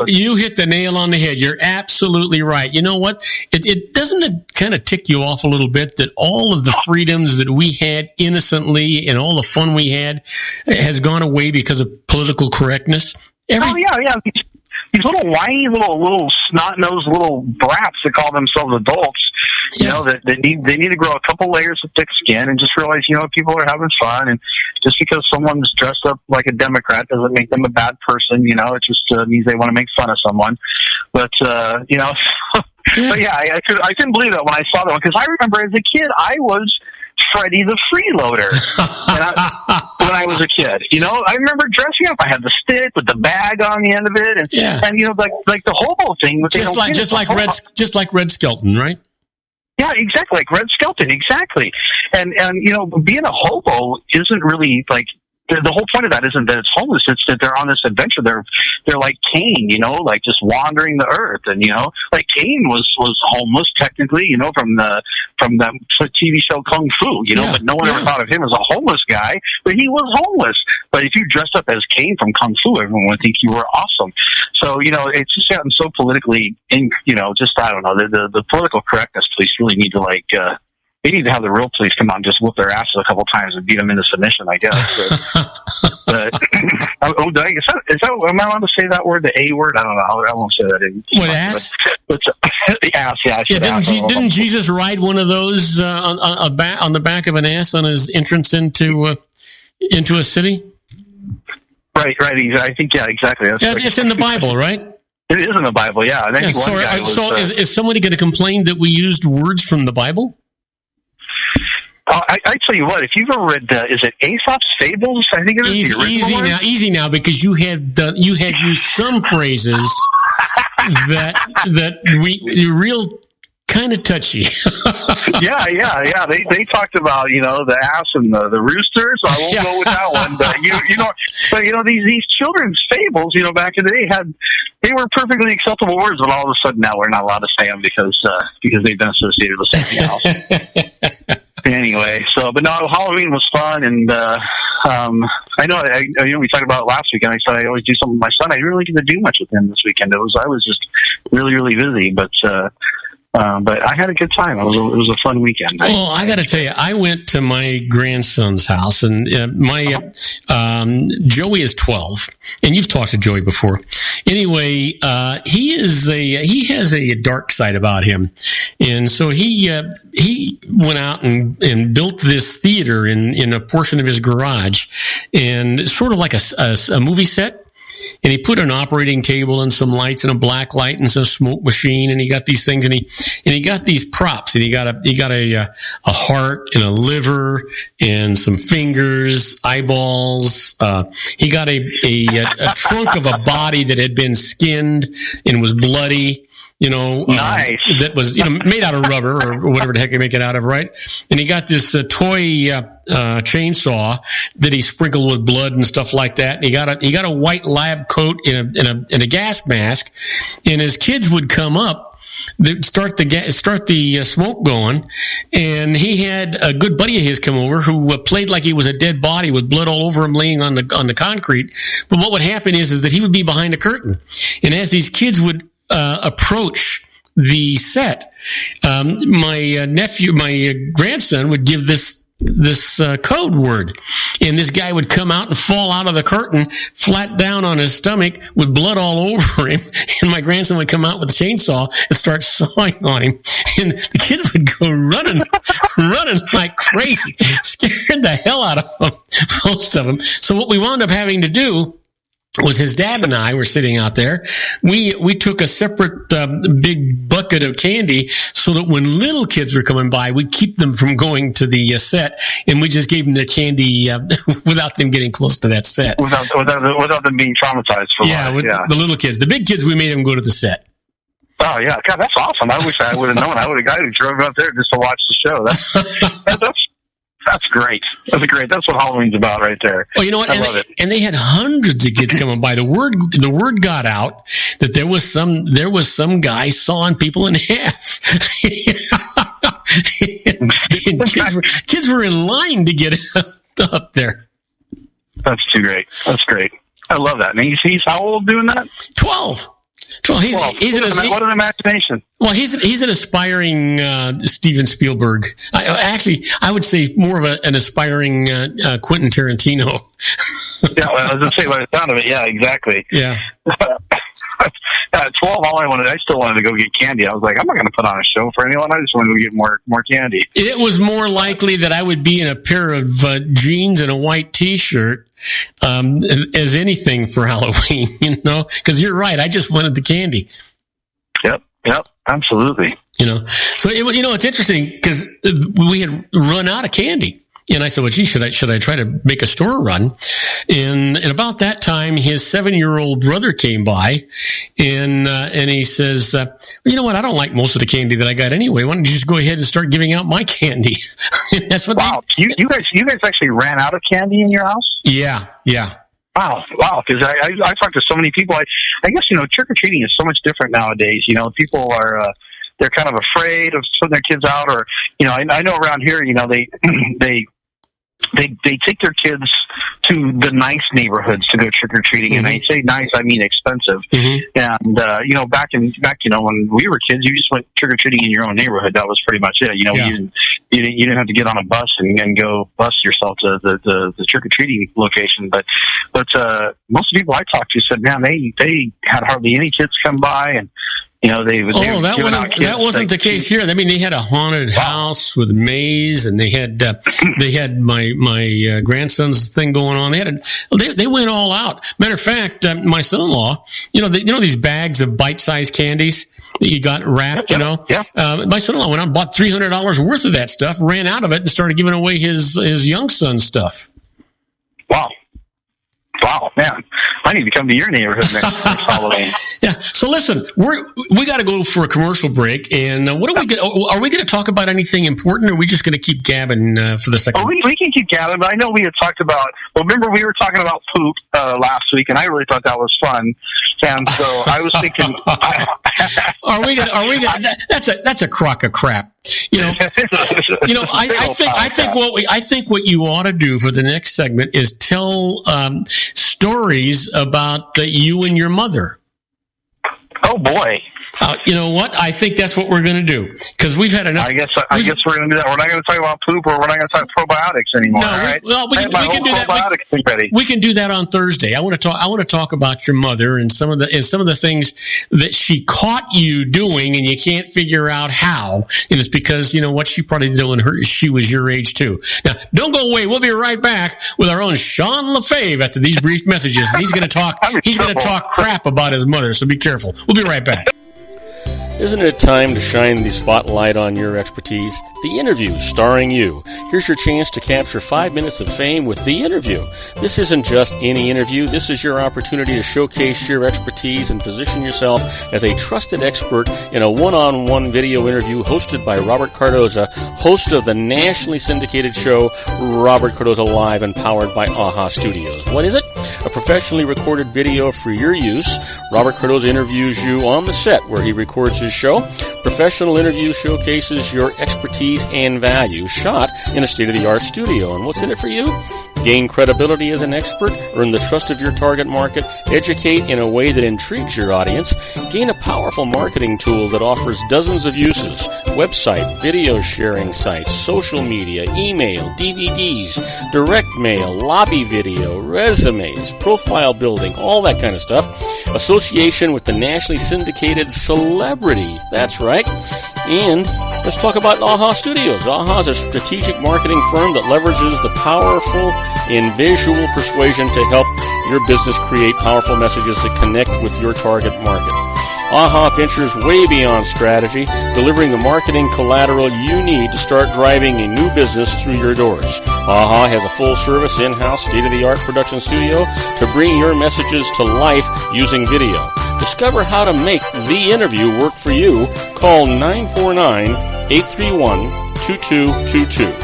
[SPEAKER 2] You hit the nail on the head. You're absolutely right. You know what? It doesn't it kind of tick you off a little bit that all of the freedoms that we had innocently and all the fun we had has gone away because of political correctness?
[SPEAKER 4] Yeah. These little whiny, little snot-nosed little brats that call themselves adults, that they need to grow a couple layers of thick skin and just realize, people are having fun, and just because someone's dressed up like a Democrat doesn't make them a bad person. It just means they want to make fun of someone. But but yeah, I couldn't believe that when I saw that one, because I remember as a kid I was Freddy the Freeloader when I was a kid. I remember dressing up. I had the stick with the bag on the end of it, and like the hobo thing.
[SPEAKER 2] Just like Red Skelton, right?
[SPEAKER 4] Yeah, exactly, like Red Skelton, exactly. And being a hobo isn't really like the whole point of that isn't that it's homeless. It's that they're on this adventure. They're like Cain, like just wandering the earth. And, like Cain was homeless technically, from the TV show Kung Fu, but no one ever thought of him as a homeless guy, but he was homeless. But if you dressed up as Cain from Kung Fu, everyone would think you were awesome. So, it's just gotten so politically, just, I don't know, the political correctness police really need to they need to have the real police come out and just whoop their asses a couple times and beat them into submission, I guess. But am I allowed to say that word, the A word? I don't know. I won't say that.
[SPEAKER 2] What, ass?
[SPEAKER 4] But the ass, yeah.
[SPEAKER 2] Didn't Jesus ride one of those on the back of an ass on his entrance into a city?
[SPEAKER 4] Right. I think, yeah, exactly.
[SPEAKER 2] It's in the Bible, right?
[SPEAKER 4] It is in the Bible, yeah. And I think
[SPEAKER 2] is somebody going to complain that we used words from the Bible?
[SPEAKER 4] I tell you what, if you've ever read, is it Aesop's Fables? I think it is.
[SPEAKER 2] Easy now, because you had used some phrases that we real kind of touchy.
[SPEAKER 4] yeah. They talked about the ass and the rooster, so I won't go with that one. But these children's fables, back in the day they were perfectly acceptable words, but all of a sudden now we're not allowed to say them because they've been associated with something else. Anyway, but no, Halloween was fun, and I know we talked about it last week, and I said I always do something with my son. I didn't really get to do much with him this weekend. I was just really, really busy, but I had a good time. It was a fun weekend.
[SPEAKER 2] Well, I got to tell you, I went to my grandson's house, and Joey is 12, and you've talked to Joey before. Anyway, he has a dark side about him, and so he went out and built this theater in a portion of his garage, and sort of like a movie set. And he put an operating table and some lights and a black light and some smoke machine, and he got these things, and he got these props, and he got a heart and a liver and some fingers, eyeballs. He got a trunk of a body that had been skinned and was bloody.
[SPEAKER 4] Nice.
[SPEAKER 2] That was made out of rubber or whatever the heck they make it out of, right? And he got this toy chainsaw that he sprinkled with blood and stuff like that. And he got a white lab coat in a gas mask. And as kids would come up, they'd start the smoke going, and he had a good buddy of his come over who played like he was a dead body with blood all over him, laying on the concrete. But what would happen is that he would be behind a curtain, and as these kids would approach the set, my grandson would give this code word, and this guy would come out and fall out of the curtain flat down on his stomach with blood all over him, and my grandson would come out with a chainsaw and start sawing on him, and the kids would go running like crazy, scared the hell out of them, most of them. So what we wound up having to do was his dad and I were sitting out there. We took a separate big bucket of candy so that when little kids were coming by, we'd keep them from going to the set, and we just gave them the candy without them getting close to that set.
[SPEAKER 4] Without them being traumatized for life.
[SPEAKER 2] The little kids. The big kids, we made them go to the set.
[SPEAKER 4] Oh, yeah. God, that's awesome. I wish I would have known. I would have drove out there just to watch the show. That's great. That's what Halloween's about right there.
[SPEAKER 2] Well, you know what? I love it. And they had hundreds of kids coming by. The word got out that there was some guy sawing people in half. And kids were in line to get up there.
[SPEAKER 4] That's too great. That's great. I love that. And he's how old doing that?
[SPEAKER 2] 12. What an
[SPEAKER 4] imagination.
[SPEAKER 2] Well, he's an aspiring Steven Spielberg. I would say more of an aspiring Quentin Tarantino.
[SPEAKER 4] Yeah, well, I was going to say by the sound of it, yeah, exactly.
[SPEAKER 2] Yeah.
[SPEAKER 4] At 12, I still wanted to go get candy. I was like, I'm not going to put on a show for anyone. I just wanted to go get more candy.
[SPEAKER 2] It was more likely that I would be in a pair of jeans and a white T-shirt as anything for Halloween, because you're right. I just wanted the candy.
[SPEAKER 4] Yep, absolutely.
[SPEAKER 2] So it's interesting because we had run out of candy. And I said, well, gee, should I try to make a store run? And about that time, his 7-year-old brother came by, and he says, well, you know what? I don't like most of the candy that I got anyway. Why don't you just go ahead and start giving out my candy? And that's what.
[SPEAKER 4] Wow, you guys actually ran out of candy in your house?
[SPEAKER 2] Yeah.
[SPEAKER 4] Wow. Because I talked to so many people. I guess trick or treating is so much different nowadays. People are. They're kind of afraid of putting their kids out, or I know around here, they take their kids to the nice neighborhoods to go trick or treating, and I say nice, I mean expensive. And back when we were kids, you just went trick or treating in your own neighborhood. That was pretty much it. You didn't have to get on a bus and go bus yourself to the trick or treating location. But most of the people I talked to said, man, they had hardly any kids come by, and
[SPEAKER 2] that wasn't the case here. I mean, they had a haunted house with a maze, and they had my grandson's thing going on. They went all out. Matter of fact, my son-in-law, these bags of bite-sized candies that you got wrapped, my son-in-law went out and bought $300 worth of that stuff, ran out of it, and started giving away his young son's stuff.
[SPEAKER 4] Wow, man! I need to come to your neighborhood next Halloween.
[SPEAKER 2] Yeah. So listen, we got to go for a commercial break, and what are we going? Are we going to talk about anything important, or are we just going to keep gabbing for the second?
[SPEAKER 4] Oh, we can keep gabbing, but I know we had talked about. Well, remember we were talking about poop last week, and I really thought that was fun, and so I was thinking,
[SPEAKER 2] are we going? That's a crock of crap. I think what you ought to do for the next segment is tell stories about you and your mother.
[SPEAKER 4] Oh boy!
[SPEAKER 2] You know what? I think that's what we're going to do, because we've had enough.
[SPEAKER 4] I guess we're going to do that. We're not going to talk about poop, or we're not going to talk probiotics anymore.
[SPEAKER 2] No,
[SPEAKER 4] right?
[SPEAKER 2] we can do that. We can do that on Thursday. I want to talk about your mother and some of the things that she caught you doing, and you can't figure out how. And it's because what she probably did when she was your age too. Now, don't go away. We'll be right back with our own Sean LaFave after these brief messages. And he's going to talk. He's going to talk crap about his mother. So be careful. We'll be right back.
[SPEAKER 1] Isn't it time to shine the spotlight on your expertise? The Interview, starring you. Here's your chance to capture 5 minutes of fame with The Interview. This isn't just any interview. This is your opportunity to showcase your expertise and position yourself as a trusted expert in a one-on-one video interview hosted by Robert Cardoza, host of the nationally syndicated show Robert Cardoza Live and powered by AHA Studios. What is it? A professionally recorded video for your use. Robert Cardoza interviews you on the set where he records his show. Professional interview showcases your expertise and value, shot in a state-of-the-art studio. And what's in it for you? Gain credibility as an expert, earn the trust of your target market, educate in a way that intrigues your audience, gain a powerful marketing tool that offers dozens of uses, website, video sharing sites, social media, email, DVDs, direct mail, lobby video, resumes, profile building, all that kind of stuff. Association with the nationally syndicated celebrity. That's right. And let's talk about AHA Studios. AHA is a strategic marketing firm that leverages the powerful in visual persuasion to help your business create powerful messages that connect with your target market. AHA ventures way beyond strategy, delivering the marketing collateral you need to start driving a new business through your doors. AHA has a full-service, in-house, state-of-the-art production studio to bring your messages to life using video. Discover how to make The Interview work for you. Call 949-831-2222.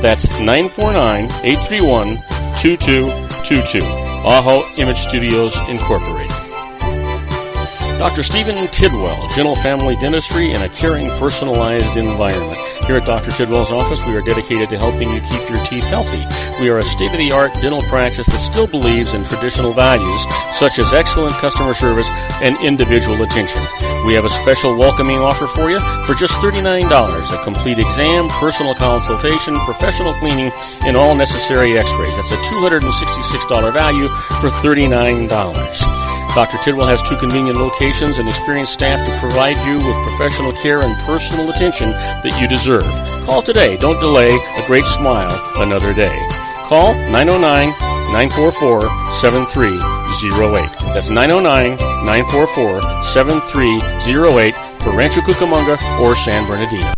[SPEAKER 1] That's 949-831-2222. AHA Image Studios Incorporated. Dr. Stephen Tidwell, Gentle Family Dentistry in a caring, personalized environment. Here at Dr. Tidwell's office, we are dedicated to helping you keep your teeth healthy. We are a state-of-the-art dental practice that still believes in traditional values, such as excellent customer service and individual attention. We have a special welcoming offer for you for just $39, a complete exam, personal consultation, professional cleaning, and all necessary x-rays. That's a $266 value for $39. Dr. Tidwell has 2 convenient locations and experienced staff to provide you with professional care and personal attention that you deserve. Call today. Don't delay. A great smile another day. Call 909-944-7308. That's 909-944-7308 for Rancho Cucamonga or San Bernardino.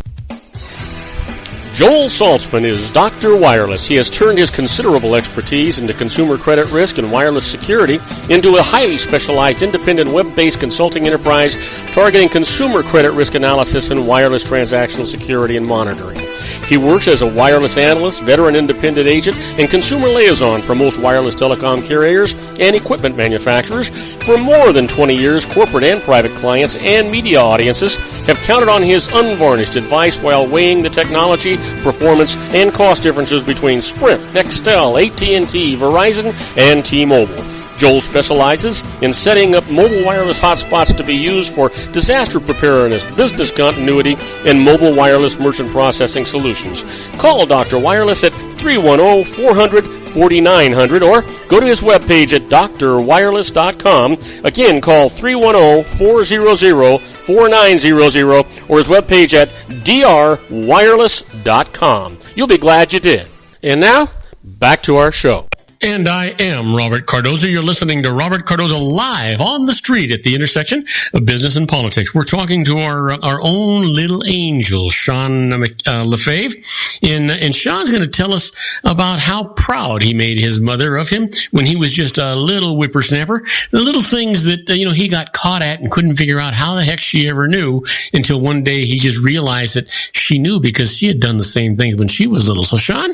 [SPEAKER 1] Joel Saltzman is Dr. Wireless. He has turned his considerable expertise into consumer credit risk and wireless security into a highly specialized independent web-based consulting enterprise targeting consumer credit risk analysis and wireless transactional security and monitoring. He works as a wireless analyst, veteran independent agent, and consumer liaison for most wireless telecom carriers and equipment manufacturers. For more than 20 years, corporate and private clients and media audiences have counted on his unvarnished advice while weighing the technology, performance, and cost differences between Sprint, Nextel, AT&T, Verizon, and T-Mobile. Joel specializes in setting up mobile wireless hotspots to be used for disaster preparedness, business continuity, and mobile wireless merchant processing solutions. Call Dr. Wireless at 310-400-4900 or go to his webpage at drwireless.com. Again, call 310-400-4900 or his webpage at drwireless.com. You'll be glad you did. And now, back to our show.
[SPEAKER 2] And I am Robert Cardoza. You're listening to Robert Cardoza live on the street at the intersection of business and politics. We're talking to our own little angel, Sean Lefebvre. And Sean's going to tell us about how proud he made his mother of him when he was just a little whippersnapper. The little things that, he got caught at and couldn't figure out how the heck she ever knew until one day he just realized that she knew because she had done the same thing when she was little. So, Sean,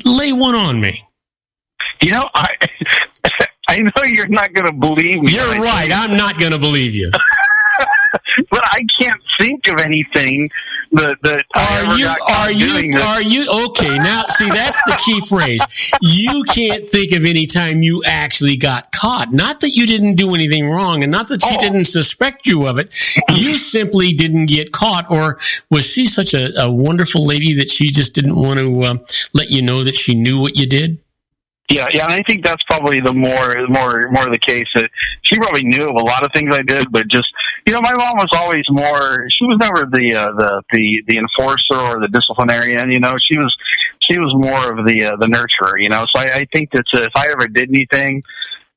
[SPEAKER 2] lay one on me.
[SPEAKER 4] I know you're not going to believe me.
[SPEAKER 2] You're right. I'm not going to believe you.
[SPEAKER 4] But I can't think of anything that
[SPEAKER 2] are you okay? Now, see, that's the key phrase. You can't think of any time you actually got caught. Not that you didn't do anything wrong, and not that she didn't suspect you of it. You simply didn't get caught, or was she such a wonderful lady that she just didn't want to let you know that she knew what you did?
[SPEAKER 4] Yeah, and I think that's probably the more the case. That she probably knew of a lot of things I did, but just my mom was always more. She was never the enforcer or the disciplinarian. She was more of the nurturer. So I think that if I ever did anything,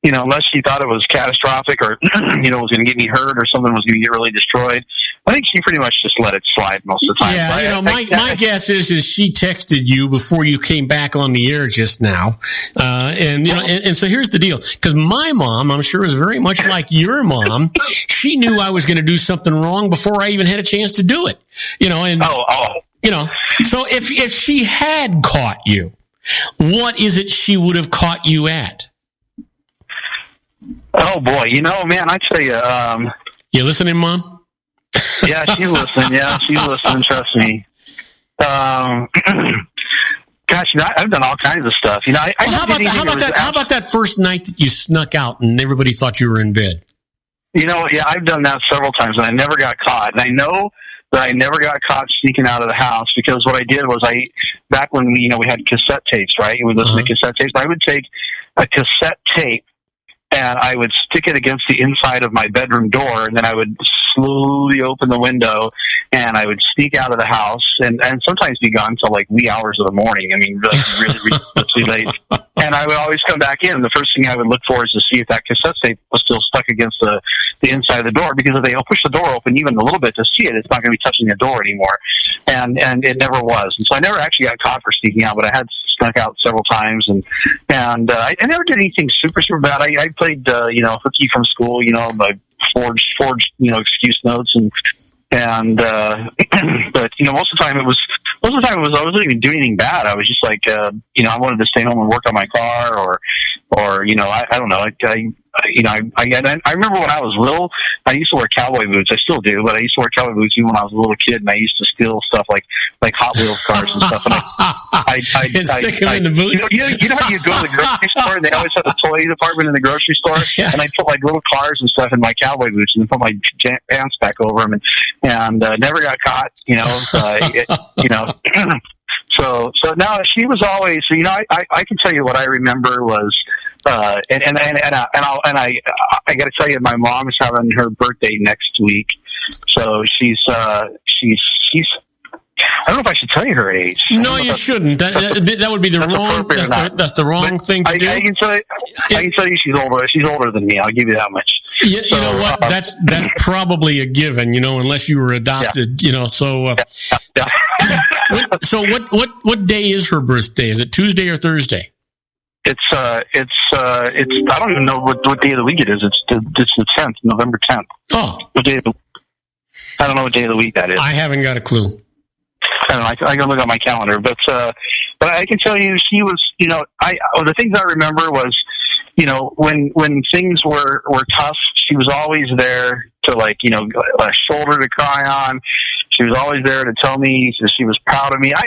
[SPEAKER 4] unless she thought it was catastrophic or was going to get me hurt or something was going to get really destroyed, I think she pretty much just let it slide most of the time.
[SPEAKER 2] Yeah, my guess is she texted you before you came back on the air just now, and so here's the deal. Because my mom, I'm sure, is very much like your mom. She knew I was going to do something wrong before I even had a chance to do it. So if she had caught you, what is it she would have caught you at?
[SPEAKER 4] Oh boy, man, I tell you,
[SPEAKER 2] you listening, Mom?
[SPEAKER 4] Yeah, she's listening. Yeah, she's listening. Trust me. Gosh, I've done all kinds of stuff. How
[SPEAKER 2] about that first night that you snuck out and everybody thought you were in bed?
[SPEAKER 4] Yeah, I've done that several times, and I never got caught. And I know that I never got caught sneaking out of the house because what I did was back when we had cassette tapes, right? We would listen to cassette tapes. I would take a cassette tape and I would stick it against the inside of my bedroom door, and then I would slowly open the window, and I would sneak out of the house, and sometimes be gone till like wee hours of the morning. I mean, really ridiculously late. And I would always come back in, and the first thing I would look for is to see if that cassette tape was still stuck against the inside of the door, because if they push the door open even a little bit to see it, it's not going to be touching the door anymore. And it never was. And so I never actually got caught for sneaking out, but I had snuck out several times, and I never did anything super bad. I played hooky from school, my forged excuse notes, but most of the time it was I wasn't even doing anything bad. I was just like I wanted to stay home and work on my car, or I don't know. I remember when I was little, I used to wear cowboy boots. I still do, but I used to wear cowboy boots even when I was a little kid, and I used to steal stuff like Hot Wheels cars and stuff. And I
[SPEAKER 2] stick them in the boots.
[SPEAKER 4] You know how you go to the grocery store and they always have a toy department in the grocery store, and I put like little cars and stuff in my cowboy boots and then put my pants back over them, and never got caught. So now she was always, I can tell you what I remember was, I got to tell you, my mom is having her birthday next week, so she's I don't know if I should tell you her age.
[SPEAKER 2] No, you shouldn't. That would be the wrong. That's the wrong thing to do. I can tell
[SPEAKER 4] you she's older. She's older than me. I'll give you that much.
[SPEAKER 2] You know what? That's probably a given. Unless you were adopted.
[SPEAKER 4] Yeah.
[SPEAKER 2] So. So what day is her birthday? Is it Tuesday or Thursday?
[SPEAKER 4] It's I don't even know what day of the week it is. It's the 10th, November 10th.
[SPEAKER 2] Oh.
[SPEAKER 4] I don't know what day of the week that is.
[SPEAKER 2] I haven't got a clue.
[SPEAKER 4] I don't know. I can look at my calendar, but I can tell you, she was. The things I remember was, when things were tough, she was always there to a shoulder to cry on. She was always there to tell me that she was proud of me. I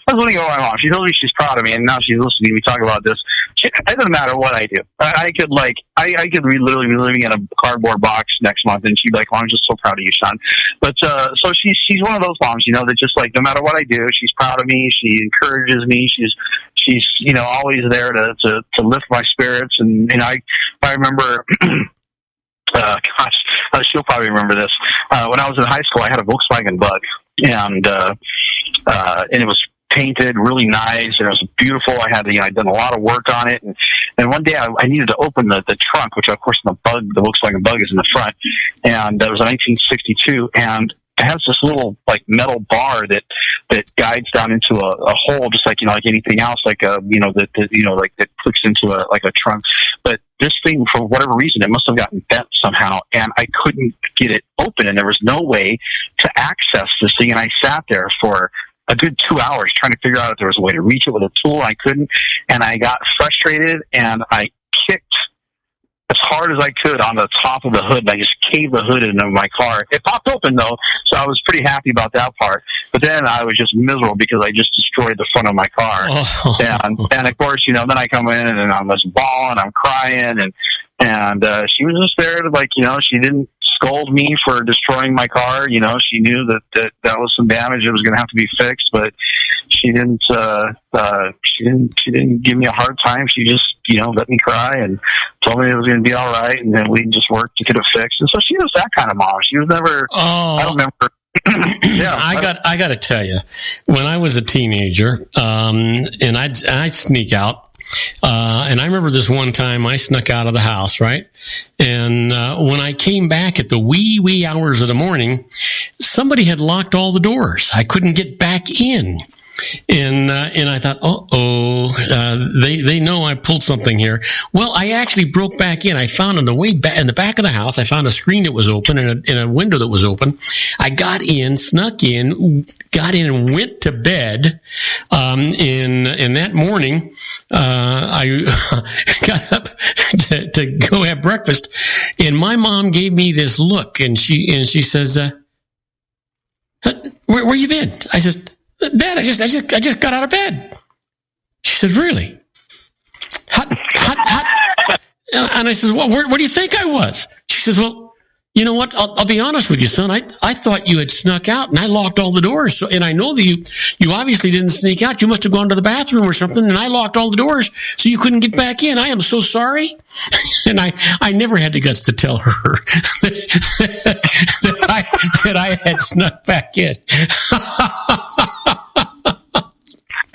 [SPEAKER 4] was looking at my mom. She told me she's proud of me, and now she's listening. We talk about this. It doesn't matter what I do. I could literally be living in a cardboard box next month, and she'd be like, "Well, I'm just so proud of you, son." But so she's one of those moms, that just no matter what I do, she's proud of me. She encourages me. She's always there to lift my spirits. And I remember. She'll probably remember this. When I was in high school, I had a Volkswagen Bug, and it was painted really nice, and it was beautiful. I had, I'd done a lot of work on it, and one day I needed to open the trunk, which of course the Volkswagen Bug is in the front, and it was a 1962, and it has this little metal bar that guides down into a hole, just like anything else, that clicks into a trunk. But this thing, for whatever reason, it must have gotten bent somehow, and I couldn't get it open, and there was no way to access this thing. And I sat there for a good 2 hours trying to figure out if there was a way to reach it with a tool. I couldn't, and I got frustrated, and I kicked as hard as I could on the top of the hood, and I just caved the hood into my car. It popped open, though, so I was pretty happy about that part. But then I was just miserable because I just destroyed the front of my car. Oh. And of course, then I come in and I'm just bawling, I'm crying, and she was just there to she didn't scold me for destroying my car. She knew that was some damage that was going to have to be fixed, but she didn't give me a hard time. She just let me cry and told me it was going to be all right, and then we just worked to get it fixed. And so she was that kind of mom. She was never. I don't remember. Yeah,
[SPEAKER 2] I got to tell you, when I was a teenager, and I'd sneak out. And I remember this one time I snuck out of the house, right? And when I came back at the wee hours of the morning, somebody had locked all the doors. I couldn't get back in. And I thought, they know I pulled something here. Well, I actually broke back in. I found on the way back in the back of the house, I found a screen that was open and a window that was open. I got in, snuck in, and went to bed. And that morning, I got up to go have breakfast, and my mom gave me this look, and she says, where you been? I said, bed. I just got out of bed. She said, really? Hot. And I said, well, where do you think I was? She says, well, you know what? I'll be honest with you, son. I thought you had snuck out, and I locked all the doors. So, and I know that you obviously didn't sneak out. You must have gone to the bathroom or something, and I locked all the doors so you couldn't get back in. I am so sorry. And I never had the guts to tell her that I had snuck back in.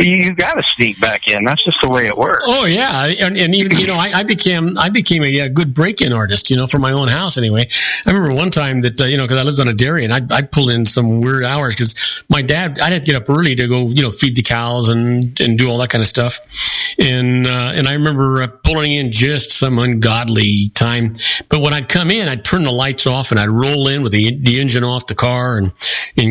[SPEAKER 4] You got to sneak back in. That's just the way it works.
[SPEAKER 2] Oh yeah, and even I became a good break-in artist. For my own house anyway. I remember one time that because I lived on a dairy, and I'd pull in some weird hours because my dad, I'd have to get up early to go feed the cows and do all that kind of stuff. And I remember pulling in just some ungodly time. But when I'd come in, I'd turn the lights off and I'd roll in with the engine off the car and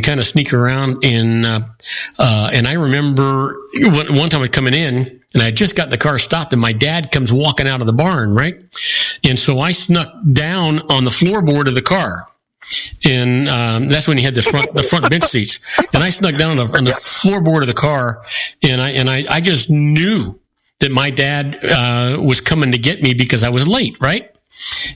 [SPEAKER 2] kind of sneak around. And I remember one time I'd coming in and I had just got the car stopped and my dad comes walking out of the barn, right? And so I snuck down on the floorboard of the car. And that's when he had the front bench seats. And I snuck down on the floorboard of the car, and I just knew that my dad was coming to get me because I was late, right?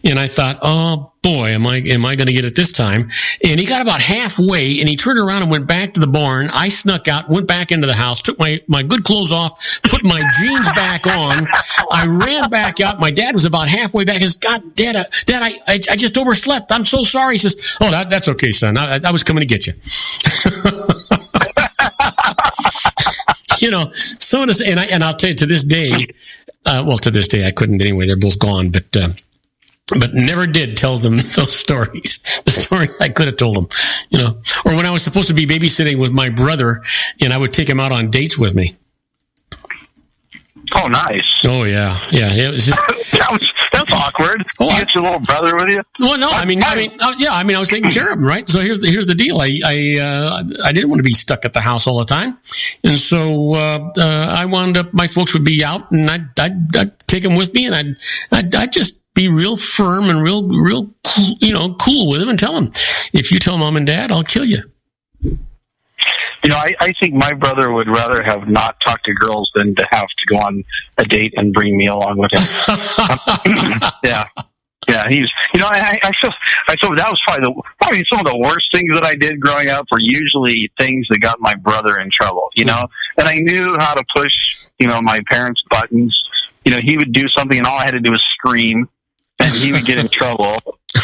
[SPEAKER 2] And I thought, oh boy, am I going to get it this time? And he got about halfway, and he turned around and went back to the barn. I snuck out, went back into the house, took my good clothes off, put my jeans back on. I ran back out. My dad was about halfway back. He says, God, Dad, I just overslept. I'm so sorry. He says, oh, that's okay, son. I was coming to get you. So to say, and I'll tell you, to this day, I couldn't anyway. They're both gone, but never did tell them those stories. the story I could have told him, or when I was supposed to be babysitting with my brother and I would take him out on dates with me.
[SPEAKER 4] Oh, nice.
[SPEAKER 2] Oh, yeah. It was just,
[SPEAKER 4] that's awkward. You get your little brother with you?
[SPEAKER 2] Well, no, I was taking care of him, right? So here's the deal. I didn't want to be stuck at the house all the time. And so, I wound up, my folks would be out and I'd take them with me and I'd just be real firm and real, cool with him and tell him, if you tell mom and dad, I'll kill you.
[SPEAKER 4] I think my brother would rather have not talked to girls than to have to go on a date and bring me along with him. Yeah. He's, I feel that was probably some of the worst things that I did growing up were usually things that got my brother in trouble, and I knew how to push, my parents' buttons. He would do something and all I had to do was scream and he would get in trouble.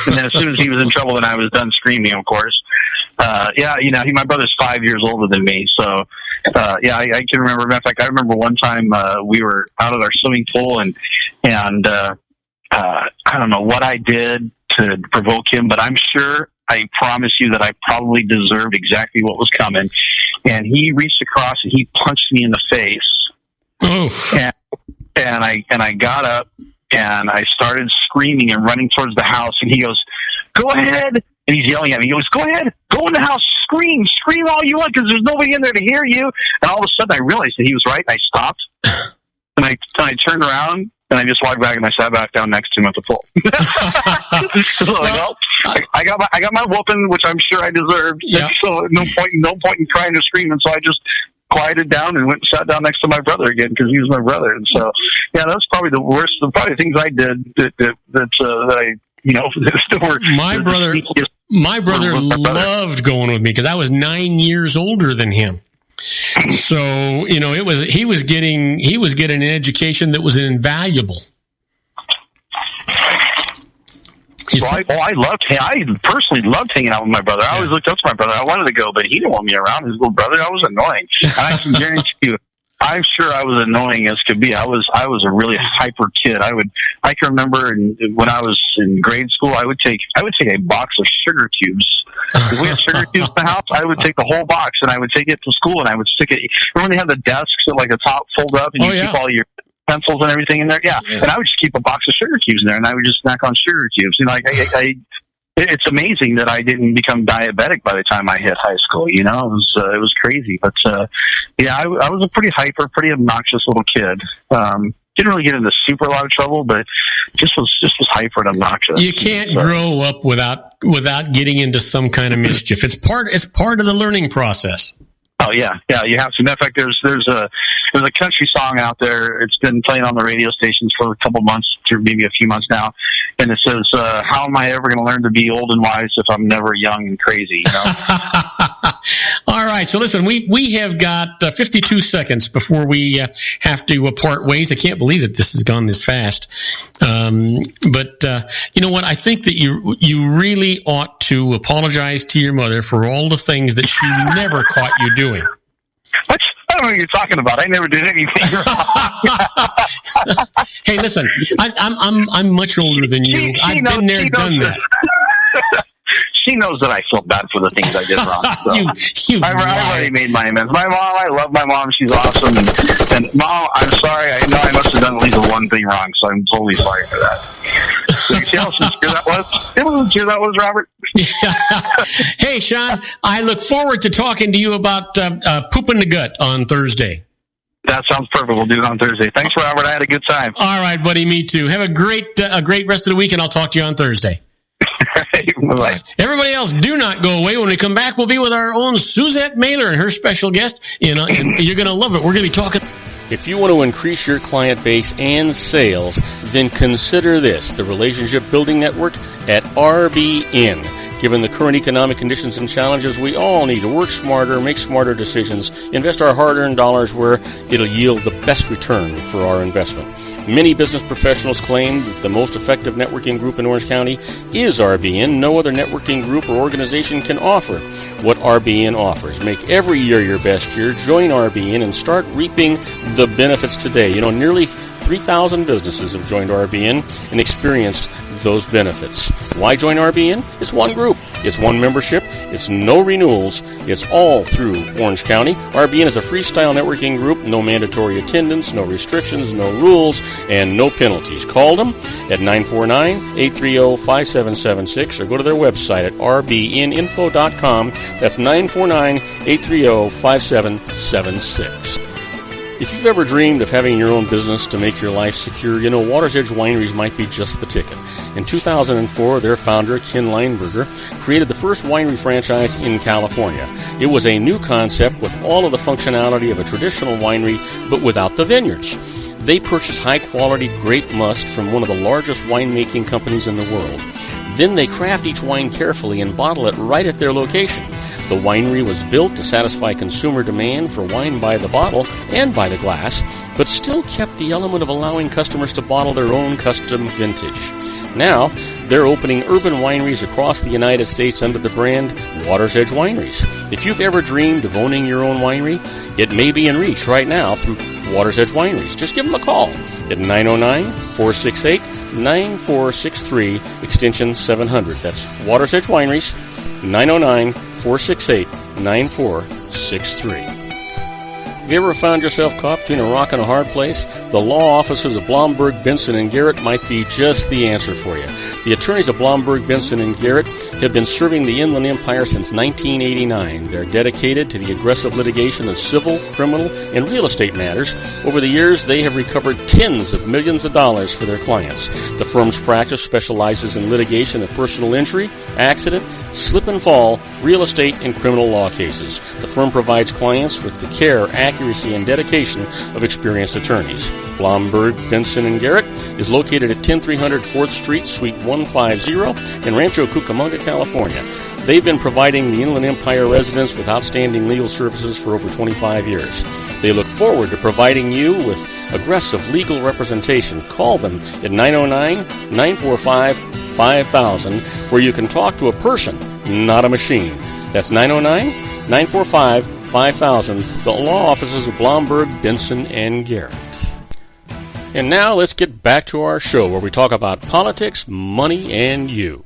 [SPEAKER 4] And then as soon as he was in trouble, then I was done screaming, of course. My brother's 5 years older than me. So, I can remember. Matter of fact, I remember one time we were out at our swimming pool, and I don't know what I did to provoke him, but I promise you that I probably deserved exactly what was coming. And he reached across and he punched me in the face.
[SPEAKER 2] Oh.
[SPEAKER 4] And I got up and I started screaming and running towards the house. And he goes, "Go ahead." And he's yelling at me. He goes, "Go ahead, go in the house, scream all you want, because there's nobody in there to hear you." And all of a sudden, I realized that he was right. And I stopped, and I turned around, and I just walked back, and I sat back down next to him at the pool. So I got my whooping, which I'm sure I deserved.
[SPEAKER 2] Yeah.
[SPEAKER 4] So no point in crying or screaming. So I just quieted down and went and sat down next to my brother again because he was my brother. And so, that's probably the worst. Probably things I did that I.
[SPEAKER 2] My brother loved going with me because I was 9 years older than him. So, he was getting an education that was invaluable.
[SPEAKER 4] I personally loved hanging out with my brother. I always looked up to my brother. I wanted to go, but he didn't want me around. His little brother, I was annoying. And I can guarantee you, I'm sure I was annoying as could be. I was a really hyper kid. I can remember when I was in grade school, I would take a box of sugar cubes. If we had sugar cubes in the house, I would take the whole box and I would take it to school and I would stick it. Remember when they had the desks that the top fold up and you keep all your pencils and everything in there? Yeah. And I would just keep a box of sugar cubes in there and I would just snack on sugar cubes. It's amazing that I didn't become diabetic by the time I hit high school. It was crazy. But I was a pretty hyper, pretty obnoxious little kid. Didn't really get into super lot of trouble, but just was hyper and obnoxious.
[SPEAKER 2] You can't grow up without getting into some kind of mischief. It's part of the learning process.
[SPEAKER 4] Oh yeah, you have to. Matter of fact, there's a country song out there. It's been playing on the radio stations for a couple months, or maybe a few months now, and it says, "How am I ever going to learn to be old and wise if I'm never young and crazy?"
[SPEAKER 2] All right, so listen, we have got 52 seconds before we have to part ways. I can't believe that this has gone this fast, but you know what? I think that you really ought to apologize to your mother for all the things that she never caught you doing.
[SPEAKER 4] What? I don't know what you're talking about. I never did anything wrong.
[SPEAKER 2] Hey, listen, I'm much older than you. I've been there, done that.
[SPEAKER 4] She knows that I feel bad for the things I did wrong. So. I've already made my amends. My mom, I love my mom. She's awesome. And Mom, I'm sorry. I know I must have done at least one thing wrong, so I'm totally sorry for that. So you see how sincere that was? You know how sincere that was, Robert?
[SPEAKER 2] Hey, Sean, I look forward to talking to you about pooping the gut on Thursday.
[SPEAKER 4] That sounds perfect. We'll do it on Thursday. Thanks, Robert. I had a good time.
[SPEAKER 2] All right, buddy. Me too. Have a great rest of the week, and I'll talk to you on Thursday.
[SPEAKER 4] Bye-bye.
[SPEAKER 2] Everybody else, do not go away. When we come back, we'll be with our own Suzette Mailer and her special guest. And you're going to love it. We're going to be talking.
[SPEAKER 1] If you want to increase your client base and sales, then consider this, the Relationship Building Network at RBN. Given the current economic conditions and challenges, we all need to work smarter, make smarter decisions, invest our hard-earned dollars where it'll yield the best return for our investment. Many business professionals claim that the most effective networking group in Orange County is RBN. No other networking group or organization can offer what RBN offers. Make every year your best year. Join RBN and start reaping the benefits today. Nearly 3,000 businesses have joined RBN and experienced those benefits. Why join RBN? It's one group. It's one membership. It's no renewals. It's all through Orange County. RBN is a freestyle networking group. No mandatory attendance, no restrictions, no rules, and no penalties. Call them at 949-830-5776 or go to their website at rbninfo.com. That's 949-830-5776. If you've ever dreamed of having your own business to make your life secure, you know Water's Edge Wineries might be just the ticket. In 2004, their founder, Ken Lineberger, created the first winery franchise in California. It was a new concept with all of the functionality of a traditional winery, but without the vineyards. They purchase high-quality grape must from one of the largest winemaking companies in the world. Then they craft each wine carefully and bottle it right at their location. The winery was built to satisfy consumer demand for wine by the bottle and by the glass, but still kept the element of allowing customers to bottle their own custom vintage. Now, they're opening urban wineries across the United States under the brand Water's Edge Wineries. If you've ever dreamed of owning your own winery, it may be in reach right now through Water's Edge Wineries. Just give them a call at 909-468-9463, extension 700. That's Water's Edge Wineries, 909-468-9463. Have you ever found yourself caught between a rock and a hard place? The law offices of Blomberg, Benson, and Garrett might be just the answer for you. The attorneys of Blomberg, Benson, and Garrett have been serving the Inland Empire since 1989. They're dedicated to the aggressive litigation of civil, criminal, and real estate matters. Over the years, they have recovered tens of millions of dollars for their clients. The firm's practice specializes in litigation of personal injury, accident, slip and fall, real estate, and criminal law cases. The firm provides clients with the care, accuracy, and dedication of experienced attorneys. Blomberg, Benson, and Garrett is located at 10300 4th Street, Suite 150 in Rancho Cucamonga, California. They've been providing the Inland Empire residents with outstanding legal services for over 25 years. They look forward to providing you with aggressive legal representation. Call them at 909-945-5000, where you can talk to a person, not a machine. That's 909-945-5000, the law offices of Blomberg, Benson, and Garrett. And now let's get back to our show where we talk about politics, money, and you.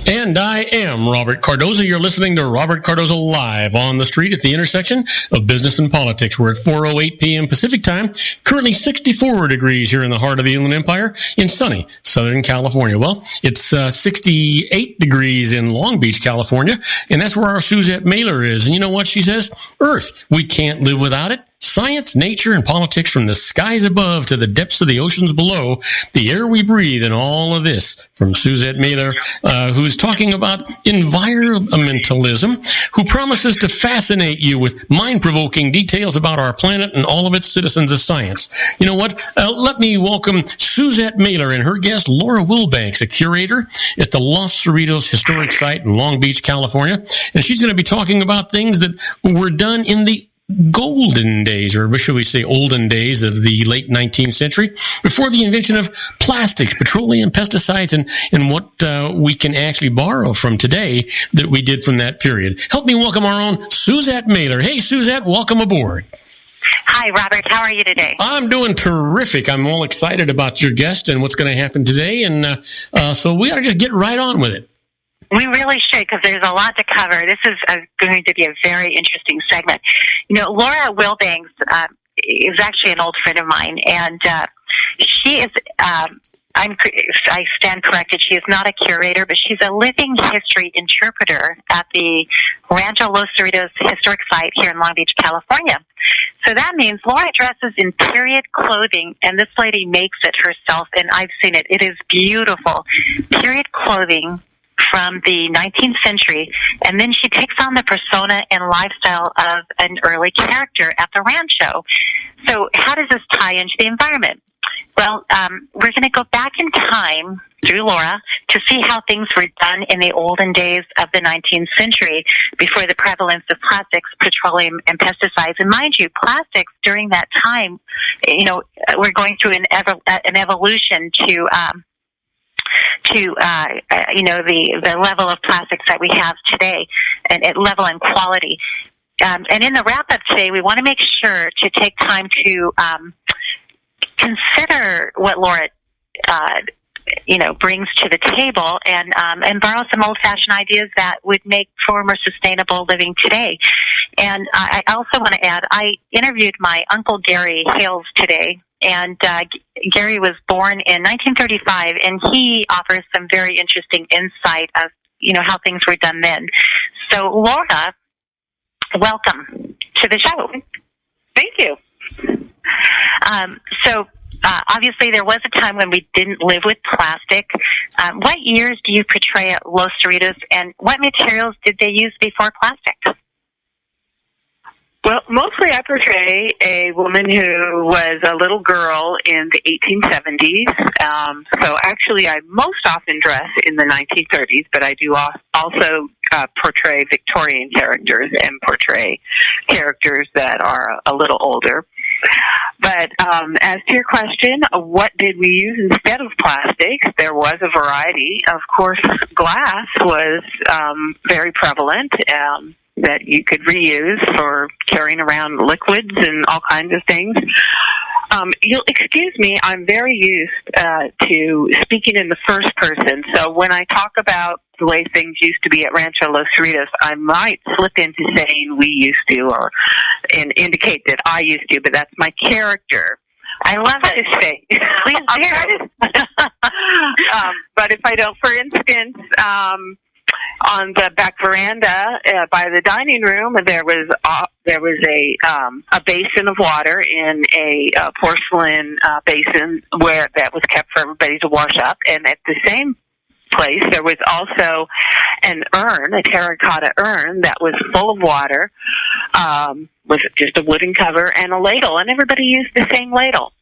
[SPEAKER 2] And I am Robert Cardoza. You're listening to Robert Cardoza Live on the street at the intersection of business and politics. We're at 4:08 p.m. Pacific time, currently 64 degrees here in the heart of the Inland Empire in sunny Southern California. Well, it's 68 degrees in Long Beach, California, and that's where our Suzette Mailer is. And you know what she says? Earth, we can't live without it. Science, nature, and politics from the skies above to the depths of the oceans below, the air we breathe, and all of this from Suzette Mailer, who's talking about environmentalism, who promises to fascinate you with mind-provoking details about our planet and all of its citizens of science. You know what? Let me welcome Suzette Mailer and her guest, Laura Wilbanks, a curator at the Los Cerritos Historic Site in Long Beach, California. And she's going to be talking about things that were done in the golden days, or should we say olden days, of the late 19th century, before the invention of plastics, petroleum, pesticides, and what we can actually borrow from today that we did from that period. Help me welcome our own Suzette Mailer. Hey, Suzette, welcome aboard.
[SPEAKER 5] Hi, Robert. How are you today?
[SPEAKER 2] I'm doing terrific. I'm all excited about your guest and what's going to happen today, and so we ought to just get right on with it.
[SPEAKER 5] We really should, because there's a lot to cover. This is going to be a very interesting segment. You know, Laura Wilbanks is actually an old friend of mine, and she is, I stand corrected, she is not a curator, but she's a living history interpreter at the Rancho Los Cerritos Historic Site here in Long Beach, California. So that means Laura dresses in period clothing, and this lady makes it herself, and I've seen it. It is beautiful. Period clothing from the 19th century, and then she takes on the persona and lifestyle of an early character at the rancho. So how does this tie into the environment? Well, we're going to go back in time through Laura to see how things were done in the olden days of the 19th century before the prevalence of plastics, petroleum, and pesticides. And mind you, plastics during that time, you know, we're going through an evolution to the level of plastics that we have today, and at level and quality. And in the wrap-up today, we want to make sure to take time to consider what Laura brings to the table, and borrow some old-fashioned ideas that would make for more sustainable living today. And I also want to add, I interviewed my Uncle Gary Hales today, and Gary was born in 1935, and he offers some very interesting insight of, how things were done then. So, Laura, welcome to the show.
[SPEAKER 6] Thank you.
[SPEAKER 5] Obviously, there was a time when we didn't live with plastic. What years do you portray at Los Cerritos, and what materials did they use before plastic?
[SPEAKER 6] Well, mostly I portray a woman who was a little girl in the 1870s. So actually, I most often dress in the 1930s, but I do also portray Victorian characters and portray characters that are a little older. But as to your question, what did we use instead of plastics? There was a variety. Of course, glass was very prevalent. That you could reuse for carrying around liquids and all kinds of things. You'll excuse me, I'm very used to speaking in the first person, so when I talk about the way things used to be at Rancho Los Cerritos, I might slip into saying we used to, and indicate that I used to, but that's my character.
[SPEAKER 5] I love it.
[SPEAKER 6] Please do. But if I don't, for instance, on the back veranda by the dining room, there was a basin of water in a porcelain basin that was kept for everybody to wash up, and at the same place there was also an urn, a terracotta urn that was full of water, with just a wooden cover and a ladle, and everybody used the same ladle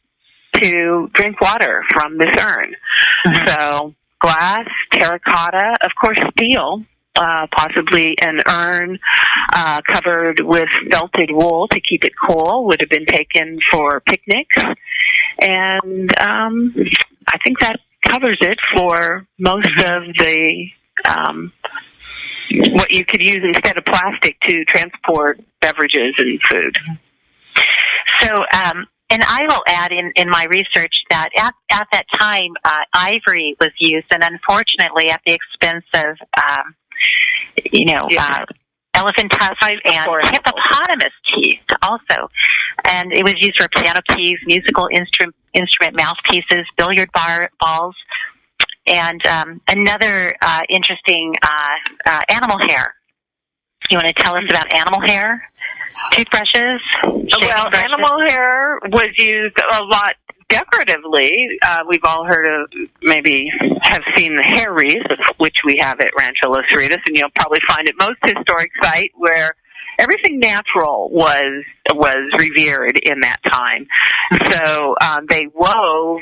[SPEAKER 6] to drink water from this urn. Mm-hmm. So glass, terracotta, of course steel, possibly an urn covered with felted wool to keep it cool would have been taken for picnics. And I think that covers it for most of the what you could use instead of plastic to transport beverages and food.
[SPEAKER 5] So, and I will add in my research that at that time, ivory was used, and unfortunately at the expense of, elephant tusks and hippopotamus teeth also. And it was used for piano keys, musical instrument mouthpieces, billiard balls, and another interesting animal hair. You want to tell us about animal hair? Toothbrushes?
[SPEAKER 6] Well, animal hair was used a lot decoratively. We've all heard of, maybe have seen the hair wreaths, which we have at Rancho Los Cerritos, and you'll probably find it most historic site where everything natural was revered in that time. So they wove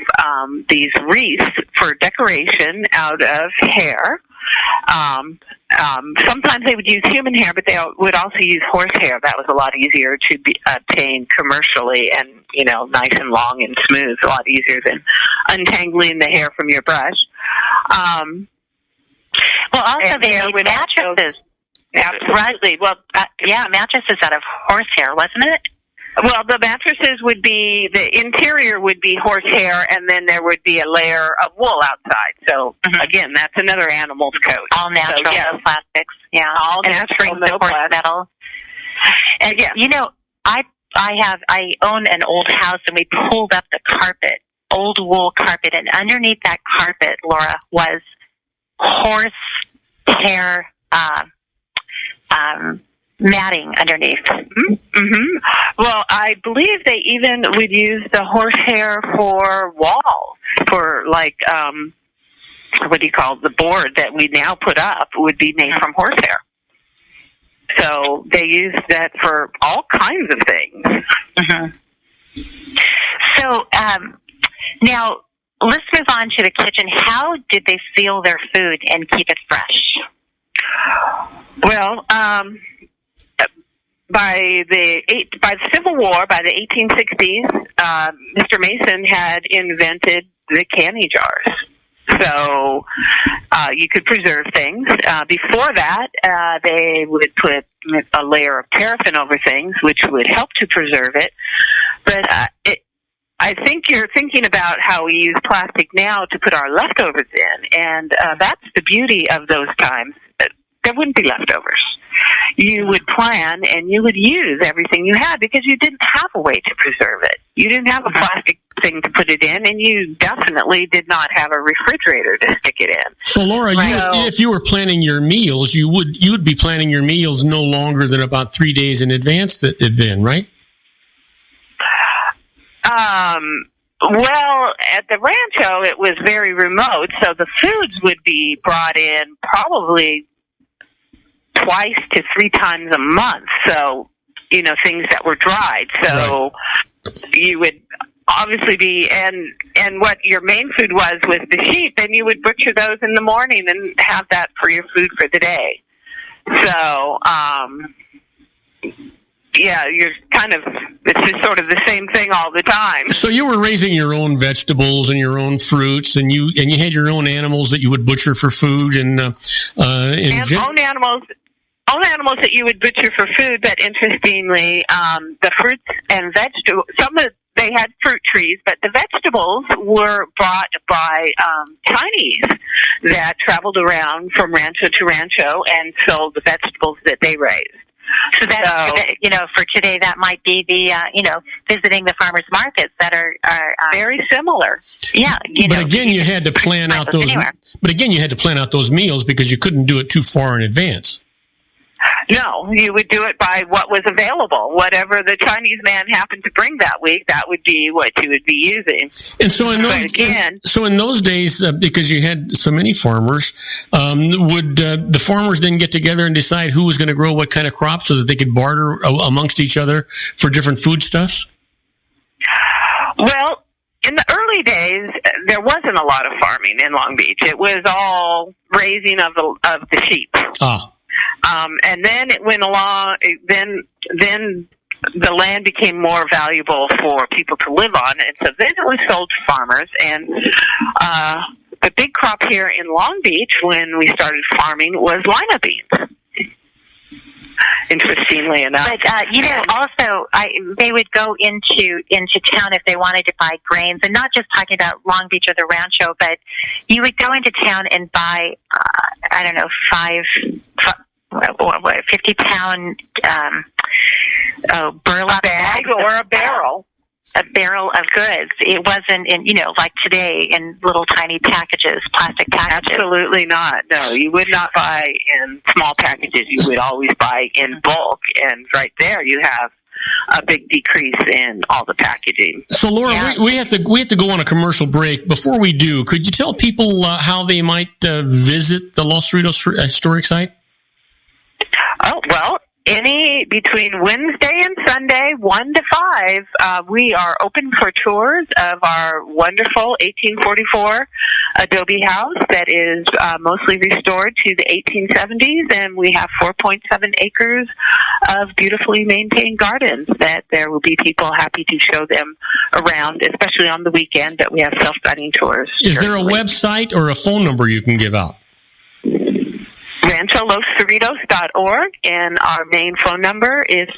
[SPEAKER 6] these wreaths for decoration out of hair. Sometimes they would use human hair, but they would also use horse hair. That was a lot easier to obtain commercially, and nice and long and smooth. A lot easier than untangling the hair from your brush.
[SPEAKER 5] Well, also they made mattresses.
[SPEAKER 6] Absolutely. Well,
[SPEAKER 5] mattresses out of horsehair, wasn't it?
[SPEAKER 6] Well, the mattresses would be, the interior would be horsehair, and then there would be a layer of wool outside. So, again, that's another animal's coat.
[SPEAKER 5] All natural, no plastics. Yeah,
[SPEAKER 6] all natural, no
[SPEAKER 5] horse metal. And, I own an old house, and we pulled up the carpet, old wool carpet, and underneath that carpet, Laura, was horse hair, matting underneath.
[SPEAKER 6] Mm-hmm. Well, I believe they even would use the horsehair for walls, for like, what do you call it? The board that we now put up would be made from horsehair. So they use that for all kinds of things.
[SPEAKER 5] Mm-hmm. So now let's move on to the kitchen. How did they seal their food and keep it fresh?
[SPEAKER 6] Well, by the Civil War, by the 1860s, Mr. Mason had invented the canning jars. So you could preserve things. Before that, they would put a layer of paraffin over things, which would help to preserve it. But I think you're thinking about how we use plastic now to put our leftovers in, and that's the beauty of those times. There wouldn't be leftovers. You would plan and you would use everything you had because you didn't have a way to preserve it. You didn't have a plastic thing to put it in, and you definitely did not have a refrigerator to stick it in.
[SPEAKER 2] So, Laura, if you were planning your meals, you'd be planning your meals no longer than about 3 days in advance then, right?
[SPEAKER 6] Well, at the rancho, it was very remote, so the foods would be brought in probably twice to 3 times a month. So, things that were dried. So you would obviously be, and what your main food was the sheep, then you would butcher those in the morning and have that for your food for the day. So, yeah, it's just sort of the same thing all the time.
[SPEAKER 2] So you were raising your own vegetables and your own fruits, and you had your own animals that you would butcher for food, own
[SPEAKER 6] animals that you would butcher for food. But interestingly, the fruits and vegetables, they had fruit trees, but the vegetables were brought by Chinese that traveled around from rancho to rancho and sold the vegetables that they raised.
[SPEAKER 5] So that, for today, that might be the, visiting the farmers markets that are
[SPEAKER 6] very similar.
[SPEAKER 5] Yeah.
[SPEAKER 2] But again, you had to plan out those. Anywhere. But again, you had to plan out those meals because you couldn't do it too far in advance.
[SPEAKER 6] No, you would do it by what was available. Whatever the Chinese man happened to bring that week, that would be what you would be using.
[SPEAKER 2] And so in those days, because you had so many farmers, would the farmers then get together and decide who was going to grow what kind of crops so that they could barter amongst each other for different foodstuffs?
[SPEAKER 6] Well, in the early days, there wasn't a lot of farming in Long Beach. It was all raising of the sheep.
[SPEAKER 2] Ah.
[SPEAKER 6] And then it went along, then the land became more valuable for people to live on, and so then it was sold to farmers. And the big crop here in Long Beach when we started farming was lima beans. Interestingly enough.
[SPEAKER 5] But, also, they would go into town if they wanted to buy grains, and not just talking about Long Beach or the Rancho, but you would go into town and buy, 50-pound burlap
[SPEAKER 6] bag or a barrel.
[SPEAKER 5] A barrel of goods. It wasn't in, like today in little tiny packages, plastic packages.
[SPEAKER 6] Absolutely not. No, you would not buy in small packages. You would always buy in bulk. And right there you have a big decrease in all the packaging.
[SPEAKER 2] So, Laura, we have to go on a commercial break. Before we do, could you tell people how they might visit the Los Cerritos Historic Site?
[SPEAKER 6] Oh, well, between Wednesday and Sunday, 1 to 5, we are open for tours of our wonderful 1844 adobe house that is mostly restored to the 1870s, and we have 4.7 acres of beautifully maintained gardens that there will be people happy to show them around, especially on the weekend, that we have self-guiding tours.
[SPEAKER 2] Is there a website or a phone number you can give out?
[SPEAKER 6] RanchoLosCerritos.org, and our main phone number is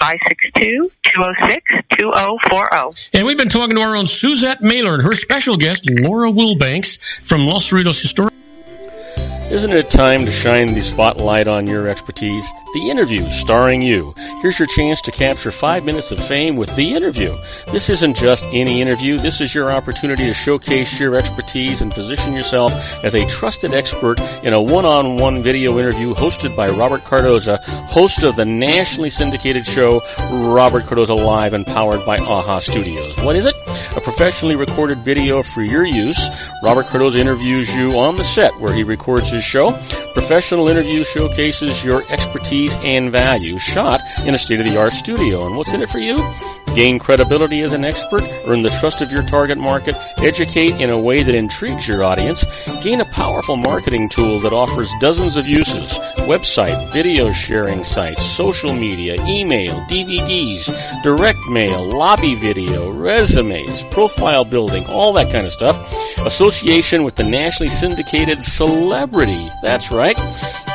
[SPEAKER 6] 562-206-2040.
[SPEAKER 2] And we've been talking to our own Suzette Mailer and her special guest, Laura Wilbanks from Los Cerritos Historic.
[SPEAKER 1] Isn't it time to shine the spotlight on your expertise? The Interview, starring you. Here's your chance to capture 5 minutes of fame with The Interview. This isn't just any interview. This is your opportunity to showcase your expertise and position yourself as a trusted expert in a one-on-one video interview hosted by Robert Cardoza, host of the nationally syndicated show Robert Cardoza Live and powered by AHA Studios. What is it? A professionally recorded video for your use. Robert Cardoza interviews you on the set where he records his show. Professional interview showcases your expertise and value, shot in a state-of-the-art studio. And what's in it for you? Gain credibility as an expert, earn the trust of your target market, educate in a way that intrigues your audience, gain a powerful marketing tool that offers dozens of uses, website, video sharing sites, social media, email, DVDs, direct mail, lobby video, resumes, profile building, all that kind of stuff. association with the nationally syndicated Celebrity. That's right.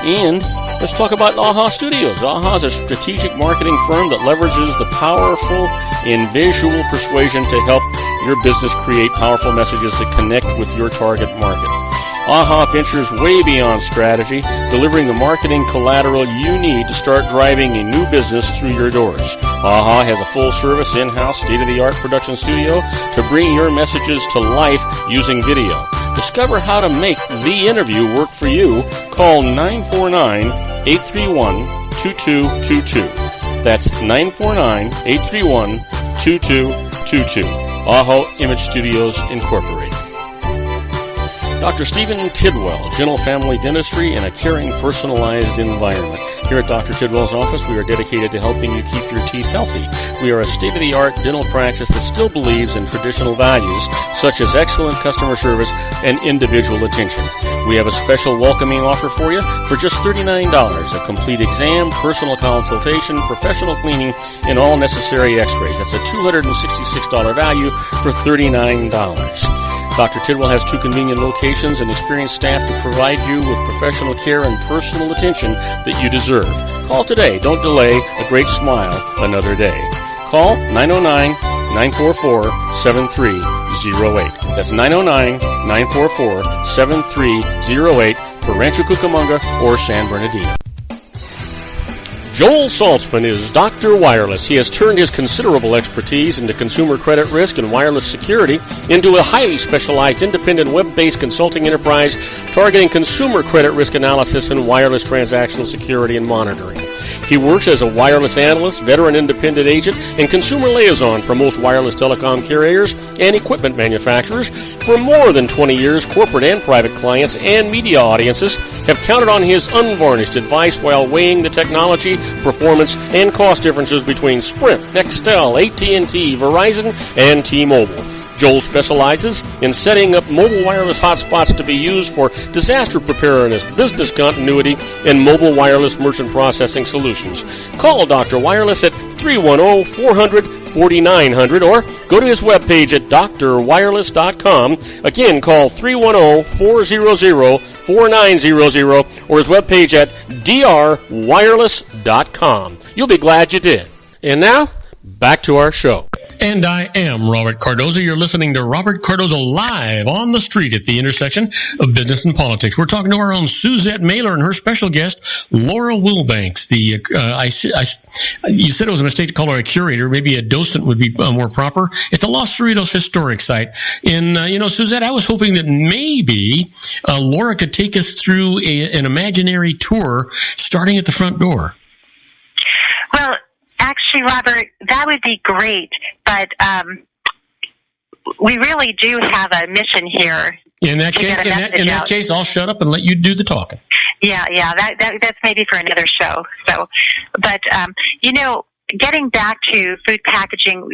[SPEAKER 1] And let's talk about AHA Studios. AHA is a strategic marketing firm that leverages the powerful and visual persuasion to help your business create powerful messages that connect with your target market. AHA ventures way beyond strategy, delivering the marketing collateral you need to start driving a new business through your doors. AHA has a full-service, in-house, state-of-the-art production studio to bring your messages to life using video. Discover how to make the interview work for you. Call 949-831-2222. That's 949-831-2222. AHA Image Studios Incorporated. Dr. Stephen Tidwell, Gentle Family Dentistry in a caring, personalized environment. Here at Dr. Tidwell's office, we are dedicated to helping you keep your teeth healthy. We are a state-of-the-art dental practice that still believes in traditional values, such as excellent customer service and individual attention. We have a special welcoming offer for you for just $39, a complete exam, personal consultation, professional cleaning, and all necessary x-rays. That's a $266 value for $39. Dr. Tidwell has 2 convenient locations and experienced staff to provide you with professional care and personal attention that you deserve. Call today. Don't delay a great smile another day. Call 909-944-7308. That's 909-944-7308 for Rancho Cucamonga or San Bernardino. Joel Saltzman is Dr. Wireless. He has turned his considerable expertise into consumer credit risk and wireless security into a highly specialized independent web-based consulting enterprise targeting consumer credit risk analysis and wireless transactional security and monitoring. He works as a wireless analyst, veteran independent agent, and consumer liaison for most wireless telecom carriers and equipment manufacturers. For more than 20 years, corporate and private clients and media audiences have counted on his unvarnished advice while weighing the technology, performance, and cost differences between Sprint, Nextel, AT&T, Verizon, and T-Mobile. Joel specializes in setting up mobile wireless hotspots to be used for disaster preparedness, business continuity, and mobile wireless merchant processing solutions. Call Dr. Wireless at 310-400-4900 or go to his webpage at drwireless.com. Again, call 310-400-4900 or his webpage at drwireless.com. You'll be glad you did. And now, back to our show.
[SPEAKER 2] And I am Robert Cardoza. You're listening to Robert Cardoza live on the street at the intersection of business and politics. We're talking to our own Suzette Mailer and her special guest, Laura Wilbanks. You said it was a mistake to call her a curator. Maybe a docent would be more proper. It's a Los Cerritos historic site. And, Suzette, I was hoping that maybe Laura could take us through an imaginary tour starting at the front door.
[SPEAKER 5] Well, actually, Robert, that would be great, but we really do have a mission here.
[SPEAKER 2] In that case, I'll shut up and let you do the talking.
[SPEAKER 5] Yeah, that's maybe for another show. So, but getting back to food packaging,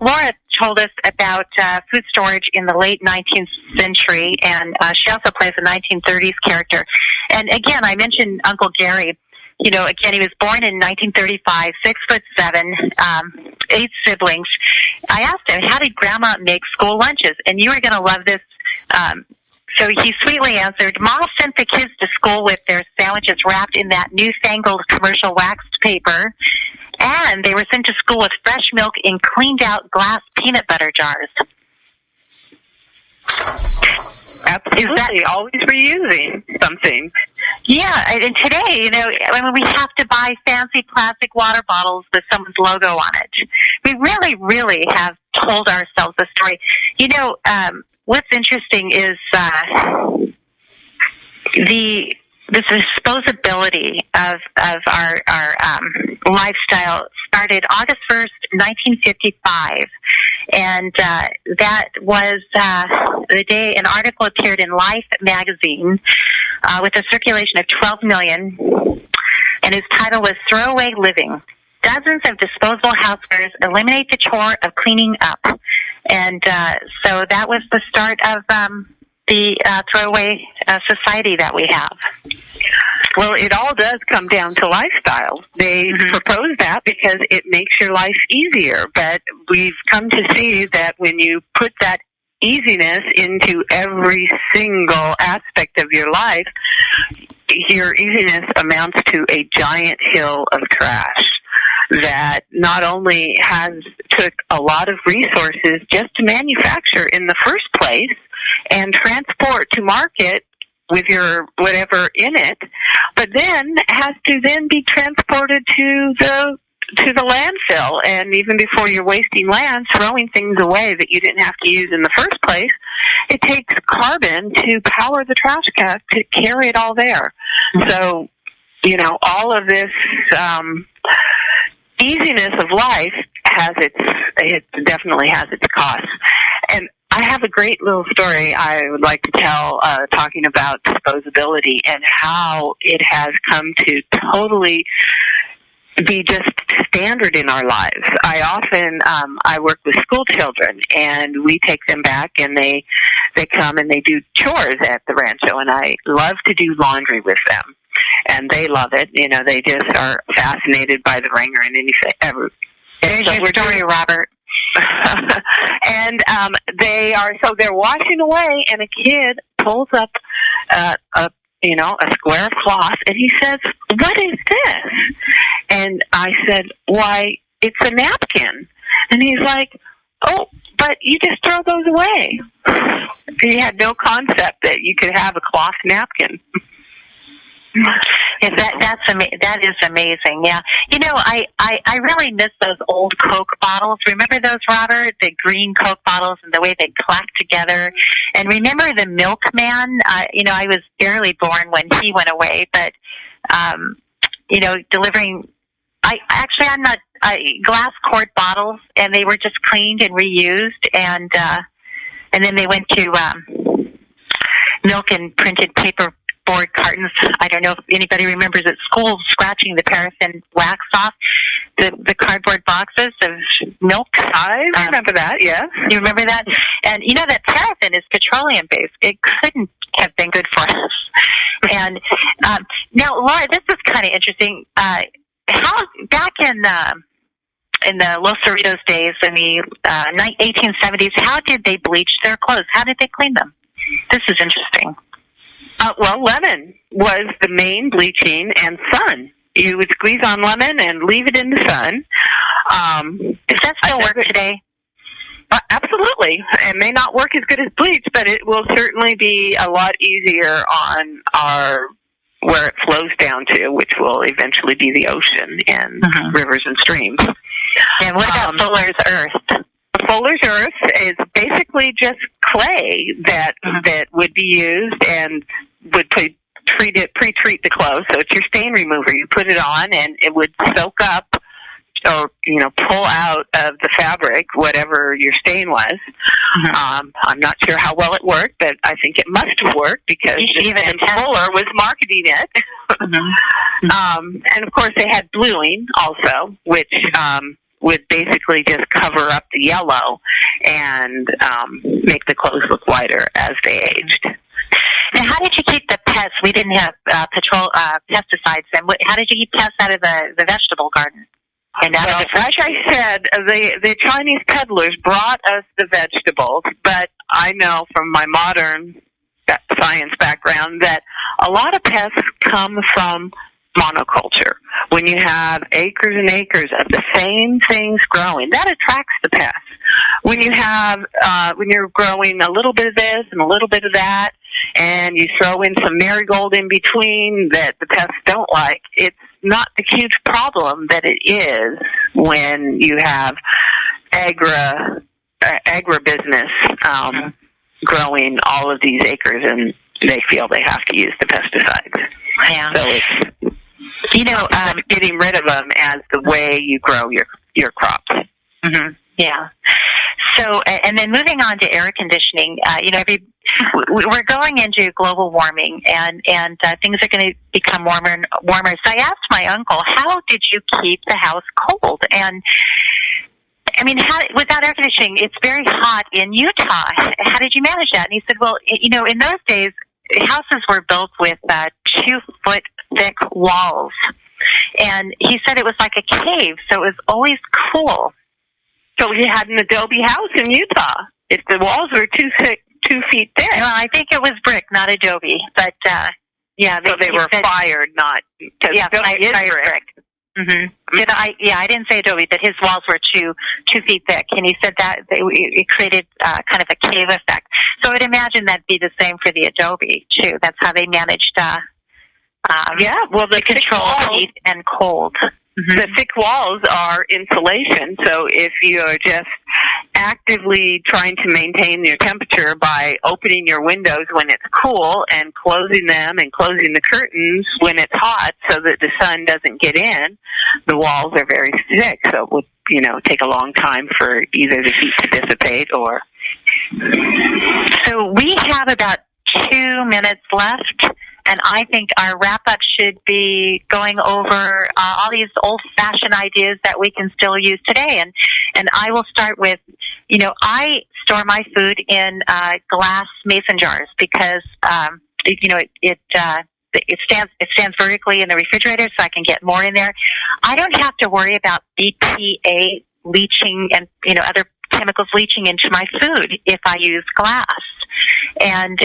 [SPEAKER 5] Laura told us about food storage in the late 19th century, and she also plays a 1930s character. And again, I mentioned Uncle Gary. Again, he was born in 1935, 6'7", 8 siblings. I asked him, how did Grandma make school lunches? And you are going to love this. So he sweetly answered, Mom sent the kids to school with their sandwiches wrapped in that newfangled commercial waxed paper, and they were sent to school with fresh milk in cleaned-out glass peanut butter jars.
[SPEAKER 6] Absolutely, always reusing something.
[SPEAKER 5] Yeah, and today, we have to buy fancy plastic water bottles with someone's logo on it. We really, really have told ourselves the story. What's interesting is the disposability of our lifestyle started August 1st, 1955. And that was the day an article appeared in Life magazine with a circulation of 12 million, and its title was Throwaway Living. Dozens of disposable housewares eliminate the chore of cleaning up. And so that was the start of the throwaway society that we have.
[SPEAKER 6] Well, it all does come down to lifestyle. They propose that because it makes your life easier, but we've come to see that when you put that easiness into every single aspect of your life, your easiness amounts to a giant hill of trash that not only took a lot of resources just to manufacture in the first place and transport to market with your whatever in it, but then has to then be transported to the landfill, and even before you're wasting land, throwing things away that you didn't have to use in the first place, it takes carbon to power the trash can to carry it all there. So, all of this easiness of life it definitely has its costs. And I have a great little story I would like to tell, talking about disposability and how it has come to totally be just standard in our lives. I often I work with school children, and we take them back, and they come and they do chores at the rancho, and I love to do laundry with them, and they love it. They just are fascinated by the wringer and anything.
[SPEAKER 5] There's your story, Robert.
[SPEAKER 6] And they're washing away, and a kid pulls up a square of cloth, and he says, "What is this?" And I said, "Why, it's a napkin." And he's like, "Oh, but you just throw those away." He had no concept that you could have a cloth napkin.
[SPEAKER 5] Yeah, that is amazing. Yeah, I really miss those old Coke bottles. Remember those, Robert? The green Coke bottles and the way they clacked together. And remember the milkman? I was barely born when he went away, but delivering. I'm not glass quart bottles, and they were just cleaned and reused, and then they went to milk and printed paper board cartons. I don't know if anybody remembers at school scratching the paraffin wax off the cardboard boxes of milk.
[SPEAKER 6] I remember that, yes.
[SPEAKER 5] You remember that? And that paraffin is petroleum-based. It couldn't have been good for us. And now, Laura, this is kind of interesting. How back in the Los Cerritos days, in the 1870s, how did they bleach their clothes? How did they clean them? This is interesting.
[SPEAKER 6] Lemon was the main bleaching, and sun. You would squeeze on lemon and leave it in the sun.
[SPEAKER 5] Does that still work today?
[SPEAKER 6] Absolutely. It may not work as good as bleach, but it will certainly be a lot easier on where it flows down to, which will eventually be the ocean and rivers and streams.
[SPEAKER 5] And what about Fuller's Earth?
[SPEAKER 6] Fuller's Earth is basically just clay that would be used and would pre-treat the clothes. So it's your stain remover. You put it on, and it would soak up or pull out of the fabric whatever your stain was. I'm not sure how well it worked, but I think it must have worked because Fuller was marketing it. And of course, they had bluing also, which would basically just cover up the yellow and make the clothes look whiter as they aged.
[SPEAKER 5] Now, how did you keep the pests? We didn't have pesticides then. How did you keep pests out of the vegetable garden? And
[SPEAKER 6] as I said, the Chinese peddlers brought us the vegetables, but I know from my modern science background that a lot of pests come from monoculture. When you have acres and acres of the same things growing, that attracts the pests. When you have, when you're growing a little bit of this and a little bit of that, and you throw in some marigold in between that the pests don't like, it's not the huge problem that it is when you have agribusiness growing all of these acres, and they feel they have to use the pesticides.
[SPEAKER 5] Yeah.
[SPEAKER 6] So it's getting rid of them as the way you grow your crops.
[SPEAKER 5] Yeah. So, and then moving on to air conditioning, we're going into global warming, and things are going to become warmer and warmer. So I asked my uncle, how did you keep the house cold? And I mean, without air conditioning, it's very hot in Utah. How did you manage that? And he said, well, in those days, houses were built with 2-foot thick walls. And he said it was like a cave, so it was always cool.
[SPEAKER 6] So you had an adobe house in Utah. if the walls were 2 feet thick.
[SPEAKER 5] Well, I think it was brick, not adobe. But yeah,
[SPEAKER 6] so they were fired, not
[SPEAKER 5] yeah,
[SPEAKER 6] adobe is brick.
[SPEAKER 5] Mm-hmm. I didn't say adobe, but his walls were 2 feet thick, and he said that it created kind of a cave effect. So I would imagine that'd be the same for the adobe too. That's how they managed
[SPEAKER 6] the
[SPEAKER 5] control heat and cold. Mm-hmm.
[SPEAKER 6] The thick walls are insulation, so if you're just actively trying to maintain your temperature by opening your windows when it's cool and closing them and closing the curtains when it's hot so that the sun doesn't get in, the walls are very thick, so it would, take a long time for either the heat to dissipate or...
[SPEAKER 5] So we have about 2 minutes left. And I think our wrap-up should be going over all these old-fashioned ideas that we can still use today. And I will start with, I store my food in glass mason jars because, it stands vertically in the refrigerator, so I can get more in there. I don't have to worry about BPA leaching and other chemicals leaching into my food if I use glass. And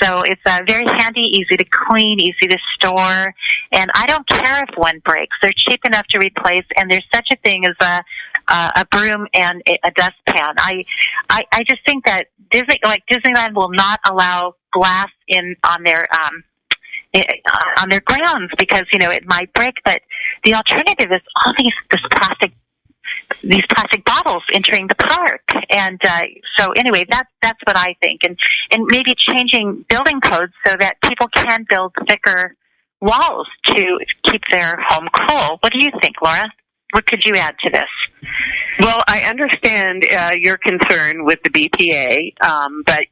[SPEAKER 5] so it's very handy, easy to clean, easy to store, and I don't care if one breaks. They're cheap enough to replace, and there's such a thing as a broom and a dustpan. I just think that Disneyland will not allow glass on their grounds because it might break. But the alternative is all these plastic bottles entering the park. And so anyway, that's what I think. And maybe changing building codes so that people can build thicker walls to keep their home cool. What do you think, Laura? What could you add to this?
[SPEAKER 6] Well, I understand your concern with the BPA, but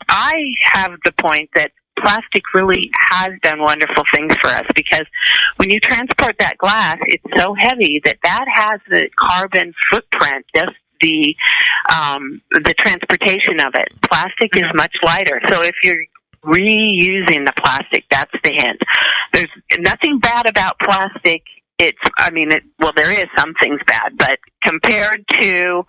[SPEAKER 6] I have the point that plastic really has done wonderful things for us because when you transport that glass, it's so heavy that has the carbon footprint, just the transportation of it. Plastic is much lighter. So if you're reusing the plastic, that's the hint. There's nothing bad about plastic. There is some things bad, but compared to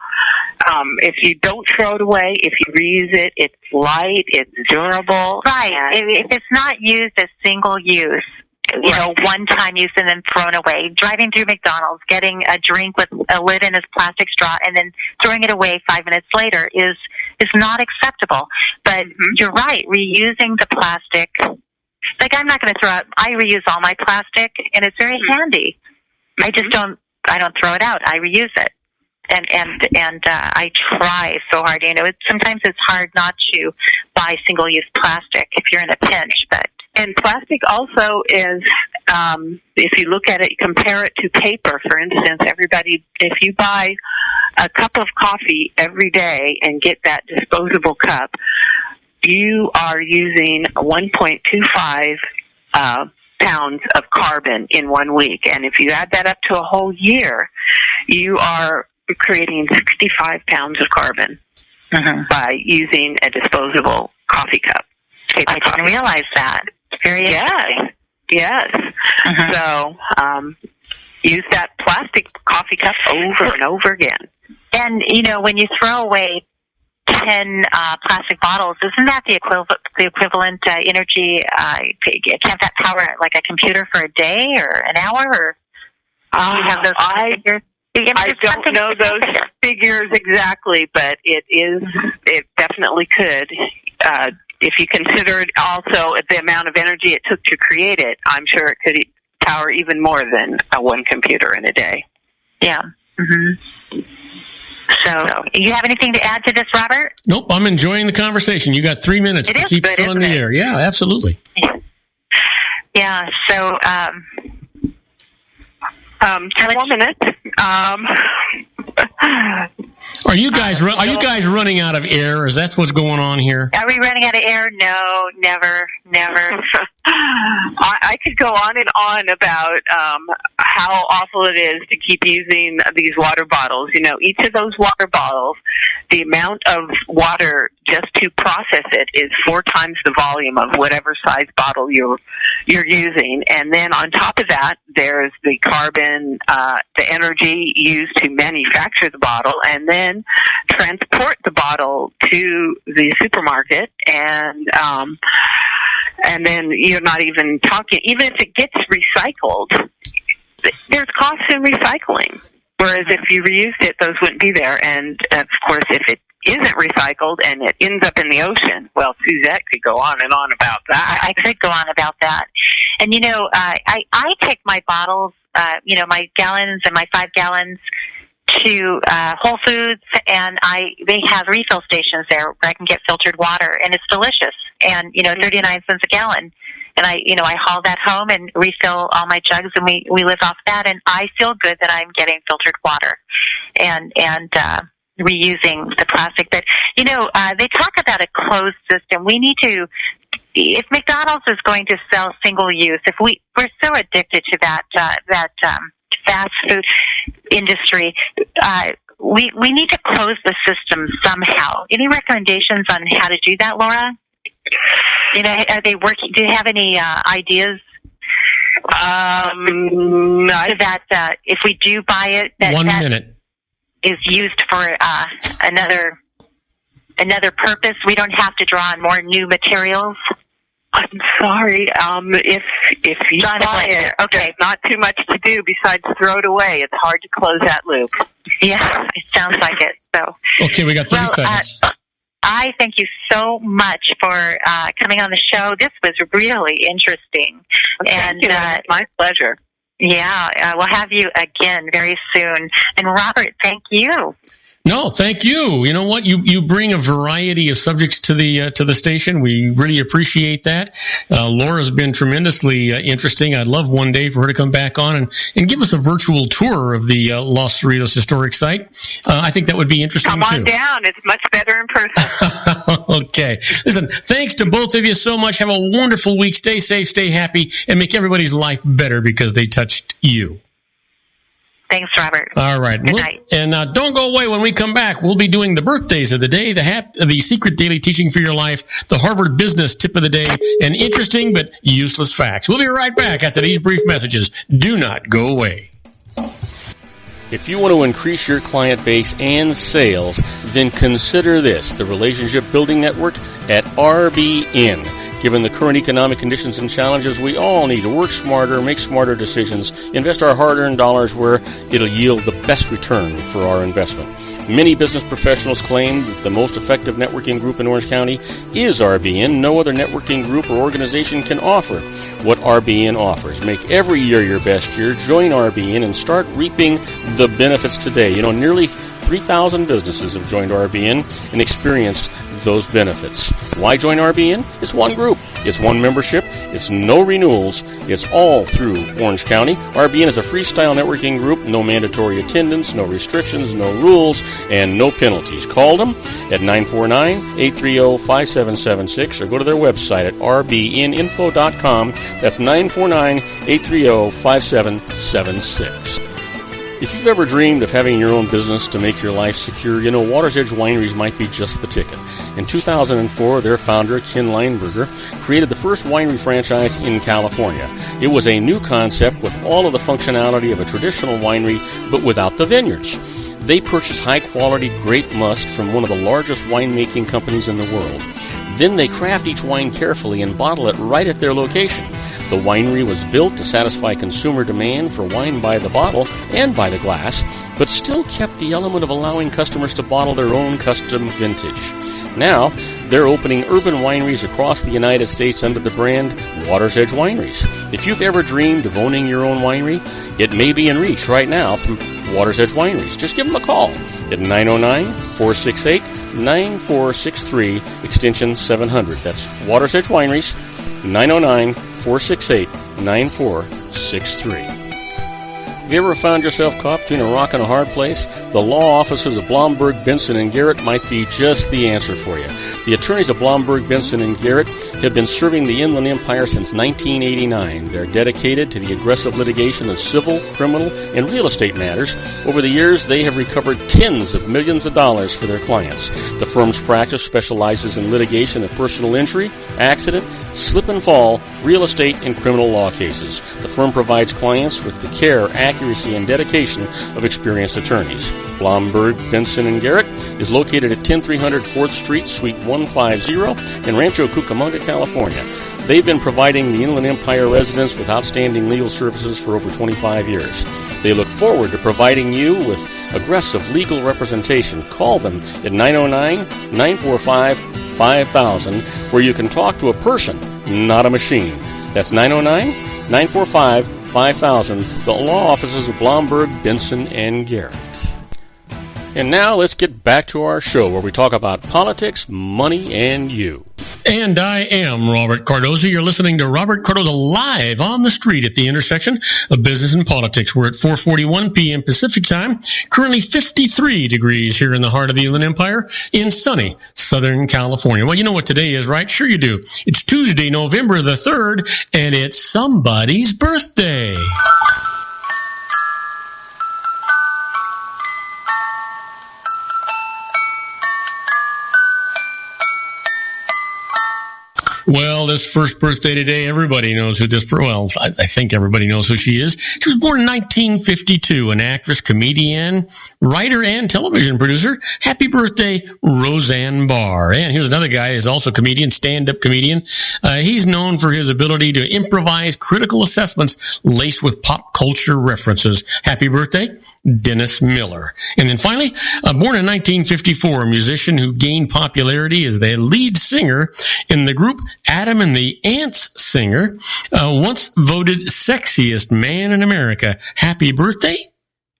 [SPEAKER 6] if you don't throw it away, if you reuse it, it's light, it's durable.
[SPEAKER 5] Right. If it's not used as single use, one-time use and then thrown away, driving through McDonald's, getting a drink with a lid in a plastic straw, and then throwing it away 5 minutes later is not acceptable. But you're right, reusing the plastic. Like I'm not going to throw out. I reuse all my plastic, and it's very handy. I just don't throw it out. I reuse it, and I try so hard. Sometimes it's hard not to buy single-use plastic if you're in a pinch.
[SPEAKER 6] And plastic also is, if you look at it, compare it to paper. For instance, if you buy a cup of coffee every day and get that disposable cup, you are using 1.25 pounds of carbon in 1 week. And if you add that up to a whole year, you are creating 65 pounds of carbon by using a disposable coffee cup.
[SPEAKER 5] I didn't realize that. It's very interesting.
[SPEAKER 6] Yes. So use that plastic coffee cup over and over again.
[SPEAKER 5] And, when you throw away 10 plastic bottles, isn't that the equivalent energy? Can't that power like a computer for a day or an hour? Or do you have those figures?
[SPEAKER 6] I don't know those figures exactly, but it definitely could. If you considered also the amount of energy it took to create it, I'm sure it could power even more than one computer in a day.
[SPEAKER 5] Yeah. So, you have anything to add to this, Robert?
[SPEAKER 2] Nope, I'm enjoying the conversation. You got 3 minutes to keep it on the air. Yeah, absolutely.
[SPEAKER 5] Yeah, so...
[SPEAKER 6] 10 more minutes.
[SPEAKER 2] Are you guys running out of air? Is that what's going on here?
[SPEAKER 5] Are we running out of air? No, never.
[SPEAKER 6] I could go on and on about how awful it is to keep using these water bottles. Each of those water bottles, the amount of water just to process it is 4 times the volume of whatever size bottle you're using. And then on top of that, there's the carbon, the energy used to manufacture the bottle and then transport the bottle to the supermarket, and then you're not even talking, even if it gets recycled, there's costs in recycling. Whereas if you reused it, those wouldn't be there. And of course, if it isn't recycled and it ends up in the ocean, well, Suzette could go on and on about that.
[SPEAKER 5] I could go on about that. And, I take my bottles, my gallons and my 5 gallons to Whole Foods, and they have refill stations there where I can get filtered water, and it's delicious. And 39 cents a gallon, and I haul that home and refill all my jugs, and we live off that, and I feel good that I'm getting filtered water and reusing the plastic. But they talk about a closed system. We need to. If McDonald's is going to sell single use, if we're so addicted to that fast food industry, we need to close the system somehow. Any recommendations on how to do that, Laura? Are they working? Do you have any ideas? That if we do buy it, that
[SPEAKER 2] 1 minute
[SPEAKER 5] is used for another purpose. We don't have to draw on more new materials.
[SPEAKER 6] I'm sorry. If you buy it, okay, there's not too much to do besides throw it away. It's hard to close that loop.
[SPEAKER 5] Yeah, it sounds like it. So
[SPEAKER 2] okay, we got 30 seconds.
[SPEAKER 5] I thank you so much for coming on the show. This was really interesting.
[SPEAKER 6] And it's my pleasure.
[SPEAKER 5] Yeah, we'll have you again very soon. And Robert, thank you.
[SPEAKER 2] No, thank you. You know what? You bring a variety of subjects to the station. We really appreciate that. Laura's been tremendously interesting. I'd love one day for her to come back on and give us a virtual tour of the Los Cerritos historic site. I think that would be interesting too.
[SPEAKER 6] Come on down. It's much better in person.
[SPEAKER 2] Okay. Listen, thanks to both of you so much. Have a wonderful week. Stay safe, stay happy, and make everybody's life better because they touched you.
[SPEAKER 5] Thanks, Robert.
[SPEAKER 2] All right.
[SPEAKER 5] Good night.
[SPEAKER 2] And don't go away. When we come back, we'll be doing the birthdays of the day, the secret daily teaching for your life, the Harvard business tip of the day, and interesting but useless facts. We'll be right back after these brief messages. Do not go away.
[SPEAKER 1] If you want to increase your client base and sales, then consider this, the Relationship Building Network at RBN. Given the current economic conditions and challenges, we all need to work smarter, make smarter decisions, invest our hard-earned dollars where it'll yield the best return for our investment. Many business professionals claim that the most effective networking group in Orange County is RBN. No other networking group or organization can offer what RBN offers. Make every year your best year. Join RBN and start reaping the benefits today. Nearly 3,000 businesses have joined RBN and experienced those benefits. Why join RBN? It's one group. It's one membership. It's no renewals. It's all through Orange County. RBN is a freestyle networking group. No mandatory attendance, no restrictions, no rules, and no penalties. Call them at 949-830-5776 or go to their website at rbninfo.com. That's 949-830-5776. If you've ever dreamed of having your own business to make your life secure, Water's Edge Wineries might be just the ticket. In 2004, their founder, Ken Lineberger, created the first winery franchise in California. It was a new concept with all of the functionality of a traditional winery, but without the vineyards. They purchased high-quality grape must from one of the largest winemaking companies in the world. Then they craft each wine carefully and bottle it right at their location. The winery was built to satisfy consumer demand for wine by the bottle and by the glass, but still kept the element of allowing customers to bottle their own custom vintage. Now, they're opening urban wineries across the United States under the brand Water's Edge Wineries. If you've ever dreamed of owning your own winery, it may be in reach right now through Water's Edge Wineries. Just give them a call at 909-468-9463, extension 700. That's Water's Edge Wineries, 909-468-9463. Have you ever found yourself caught between a rock and a hard place? The law offices of Blomberg, Benson, and Garrett might be just the answer for you. The attorneys of Blomberg, Benson, and Garrett have been serving the Inland Empire since 1989. They're dedicated to the aggressive litigation of civil, criminal, and real estate matters. Over the years, they have recovered tens of millions of dollars for their clients. The firm's practice specializes in litigation of personal injury, accident, slip and fall, real estate, and criminal law cases. The firm provides clients with the care, accuracy, and dedication of experienced attorneys. Blomberg, Benson, and Garrett is located at 10300 4th Street, Suite 150 in Rancho Cucamonga, California. They've been providing the Inland Empire residents with outstanding legal services for over 25 years. They look forward to providing you with aggressive legal representation. Call them at 909-945-5000, where you can talk to a person, not a machine. That's 909-945-5000, the law offices of Blomberg, Benson, and Garrett. And now let's get back to our show where we talk about politics, money, and you.
[SPEAKER 2] And I am Robert Cardoza. You're listening to Robert Cardoza live on the street at the intersection of business and politics. We're at 4:41 p.m. Pacific time, currently 53 degrees here in the heart of the Inland Empire in sunny Southern California. Well, you know what today is, right? Sure you do. It's Tuesday, November the 3rd, and it's somebody's birthday. Well, this first birthday today, everybody knows who this, well, I think everybody knows who she is. She was born in 1952, an actress, comedian, writer, and television producer. Happy birthday, Roseanne Barr. And here's another guy who's also a comedian, stand-up comedian. He's known for his ability to improvise critical assessments laced with pop culture references. Happy birthday, Dennis Miller. And then finally, born in 1954, a musician who gained popularity as the lead singer in the group Adam and the Ants singer, once voted sexiest man in America. Happy birthday,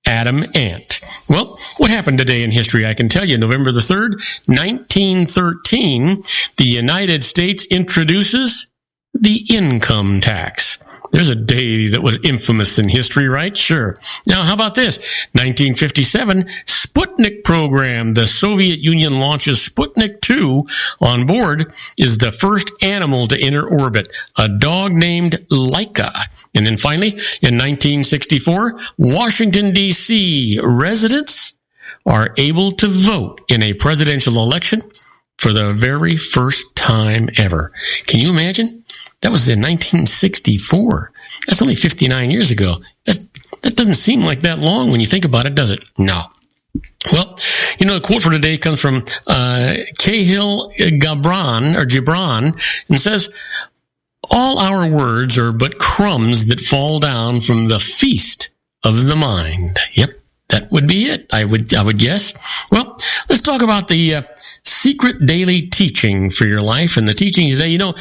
[SPEAKER 2] Adam Ant. Well, what happened today in history? I can tell you, November the 3rd, 1913, the United States introduces the income tax. There's a day that was infamous in history, right? Sure. Now, how about this? 1957, Sputnik program. The Soviet Union launches Sputnik 2. On board is the first animal to enter orbit, a dog named Laika. And then finally, in 1964, Washington, D.C. residents are able to vote in a presidential election for the very first time ever. Can you imagine? That was in 1964. That's only 59 years ago. That doesn't seem like that long when you think about it, does it? No. Well, you know, the quote for today comes from Cahill Gibran, and says, "All our words are but crumbs that fall down from the feast of the mind." Yep. That would be it, I would guess. Well, let's talk about the secret daily teaching for your life. And the teaching today, you know,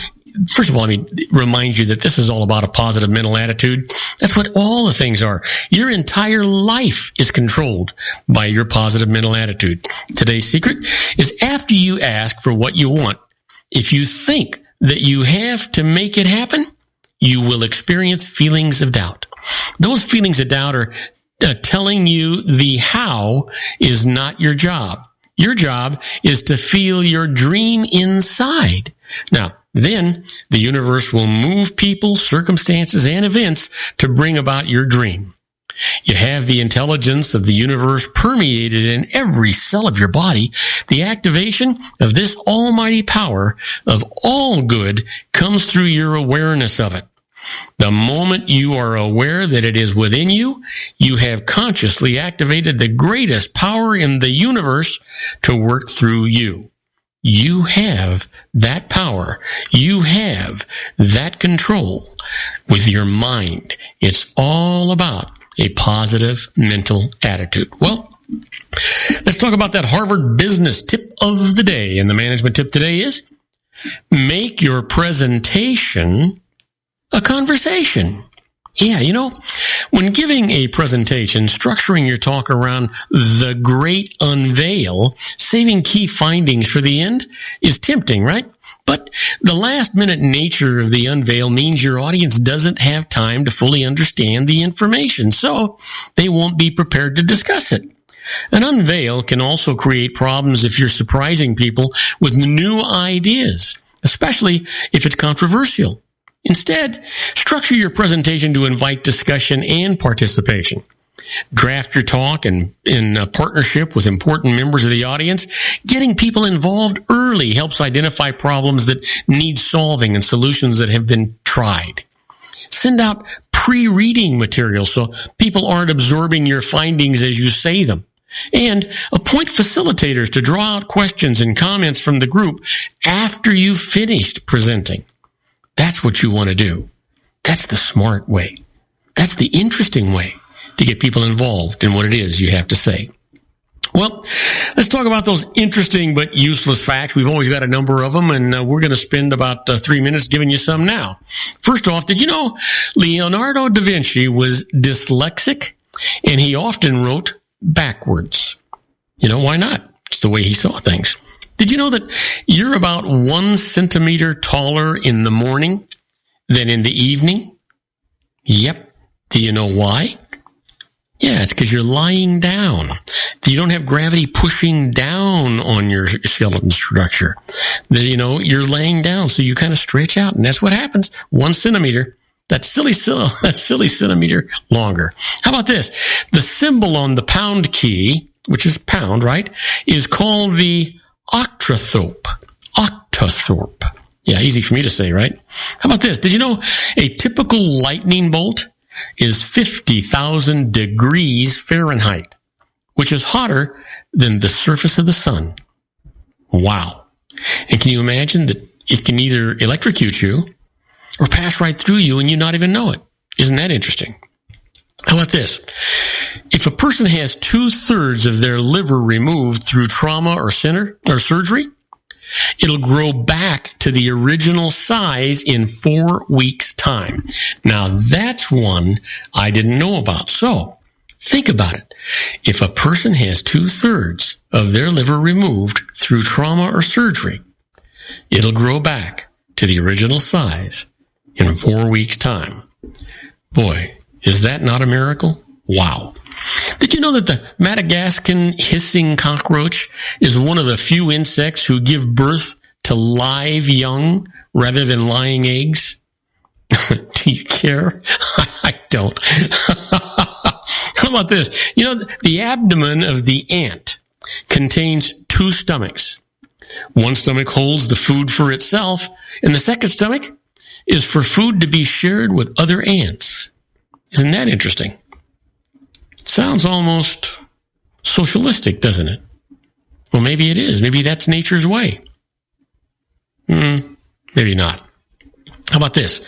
[SPEAKER 2] first of all, let me remind you that this is all about a positive mental attitude. That's what all the things are. Your entire life is controlled by your positive mental attitude. Today's secret is after you ask for what you want, if you think that you have to make it happen, you will experience feelings of doubt. Those feelings of doubt are telling you the how is not your job. Your job is to feel your dream inside. Now, then the universe will move people, circumstances, and events to bring about your dream. You have the intelligence of the universe permeated in every cell of your body. The activation of this almighty power of all good comes through your awareness of it. The moment you are aware that it is within you, you have consciously activated the greatest power in the universe to work through you. You have that power. You have that control with your mind. It's all about a positive mental attitude. Well, let's talk about that Harvard business tip of the day. And the management tip today is make your presentation a conversation. Yeah, you know, when giving a presentation, structuring your talk around the great unveil, saving key findings for the end is tempting, right? But the last-minute nature of the unveil means your audience doesn't have time to fully understand the information, so they won't be prepared to discuss it. An unveil can also create problems if you're surprising people with new ideas, especially if it's controversial. Instead, structure your presentation to invite discussion and participation. draft your talk and in partnership with important members of the audience. Getting people involved early helps identify problems that need solving and solutions that have been tried. Send out pre-reading materials so people aren't absorbing your findings as you say them. And appoint facilitators to draw out questions and comments from the group after you've finished presenting. That's what you want to do. That's the smart way. That's the interesting way to get people involved in what it is you have to say. Well, let's talk about those interesting but useless facts. We've always got a number of them, and we're going to spend about 3 minutes giving you some now. First off, did you know Leonardo da Vinci was dyslexic, and he often wrote backwards? You know, why not? It's the way he saw things. Did you know that you're about 1 centimeter taller in the morning than in the evening? Yep. Do you know why? Yeah, it's because you're lying down. You don't have gravity pushing down on your skeleton structure. You know, you're laying down, so you kind of stretch out, and that's what happens. 1 centimeter. That's silly centimeter longer. How about this? The symbol on the pound key, which is pound, right, is called the octothorpe. Octothorpe. Yeah, easy for me to say, right? How about this? Did you know a typical lightning bolt is 50,000 degrees Fahrenheit, which is hotter than the surface of the sun? Wow. And can you imagine that it can either electrocute you or pass right through you and you not even know it? Isn't that interesting? How about this? If a person has 2/3 of their liver removed through trauma or surgery, it'll grow back to the original size in 4 weeks' time. Now, that's one I didn't know about. So, think about it. If a person has 2/3 of their liver removed through trauma or surgery, it'll grow back to the original size in 4 weeks' time. Boy, is that not a miracle? Wow. Did you know that the Madagascan hissing cockroach is one of the few insects who give birth to live young rather than lying eggs? Do you care? I don't. How about this? You know, the abdomen of the ant contains 2 stomachs. One stomach holds the food for itself, and the second stomach is for food to be shared with other ants. Isn't that interesting? Sounds almost socialistic, doesn't it? Well, maybe it is. Maybe that's nature's way. Maybe not. How about this?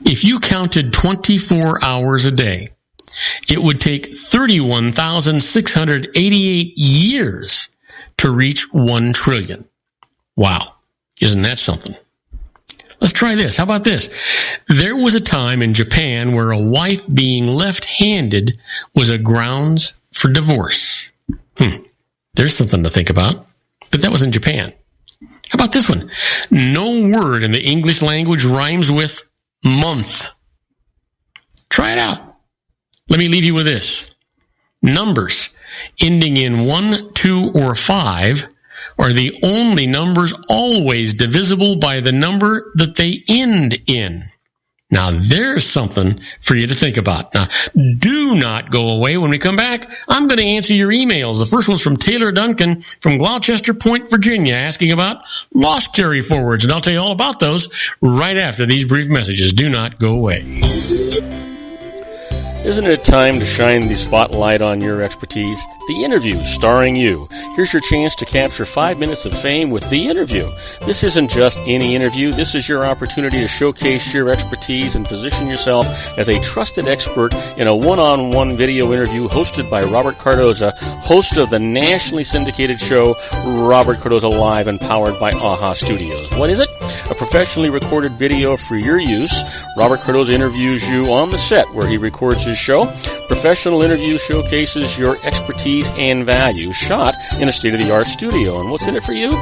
[SPEAKER 2] If you counted 24 hours a day, it would take 31,688 years to reach 1 trillion. Wow. Isn't that something? Let's try this. How about this? There was a time in Japan where a wife being left-handed was a grounds for divorce. There's something to think about. But that was in Japan. How about this one? No word in the English language rhymes with month. Try it out. Let me leave you with this. Numbers ending in 1, 2, or 5 are the only numbers always divisible by the number that they end in. Now, there's something for you to think about. Now, do not go away. When we come back, I'm going to answer your emails. The first one's from Taylor Duncan from Gloucester Point, Virginia, asking about loss carry forwards. And I'll tell you all about those right after these brief messages. Do not go away.
[SPEAKER 1] Isn't it time to shine the spotlight on your expertise? The Interview, starring you. Here's your chance to capture 5 minutes of fame with The Interview. This isn't just any interview. This is your opportunity to showcase your expertise and position yourself as a trusted expert in a one-on-one video interview hosted by Robert Cardoza, host of the nationally syndicated show Robert Cardoza Live and powered by AHA Studios. What is it? A professionally recorded video for your use. Robert Cardoza interviews you on the set where he records his show. Professional interview showcases your expertise and value, shot in a state-of-the-art studio. And what's in it for you?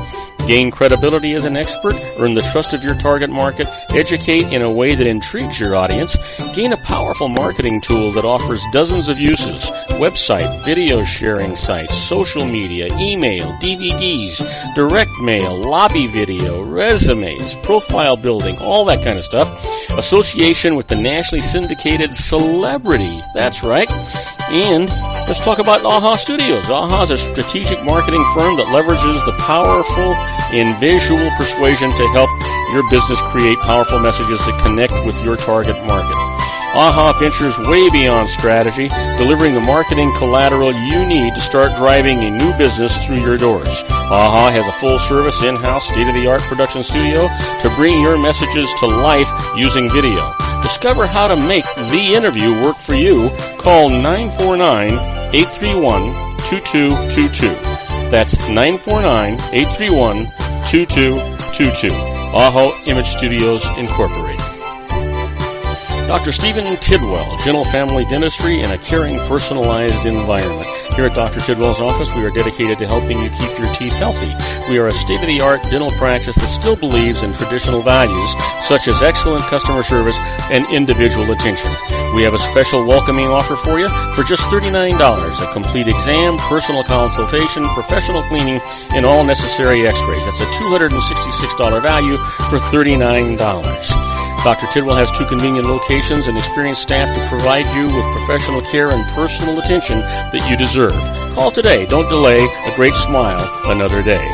[SPEAKER 1] Gain credibility as an expert, earn the trust of your target market, educate in a way that intrigues your audience, gain a powerful marketing tool that offers dozens of uses, website, video sharing sites, social media, email, DVDs, direct mail, lobby video, resumes, profile building, all that kind of stuff. Association with the nationally syndicated celebrity. That's right. And let's talk about AHA Studios. AHA is a strategic marketing firm that leverages the powerful and visual persuasion to help your business create powerful messages that connect with your target market. AHA ventures way beyond strategy, delivering the marketing collateral you need to start driving a new business through your doors. AHA has a full-service, in-house, state-of-the-art production studio to bring your messages to life using video. Discover how to make the interview work for you. Call 949-831-2222. That's 949-831-2222. AHA Image Studios Incorporated. Dr. Stephen Tidwell, Gentle Family Dentistry in a caring, personalized environment. Here at Dr. Tidwell's office, we are dedicated to helping you keep your teeth healthy. We are a state-of-the-art dental practice that still believes in traditional values, such as excellent customer service and individual attention. We have a special welcoming offer for you for just $39, a complete exam, personal consultation, professional cleaning, and all necessary x-rays. That's a $266 value for $39. Dr. Tidwell has 2 convenient locations and experienced staff to provide you with professional care and personal attention that you deserve. Call today. Don't delay. A great smile another day.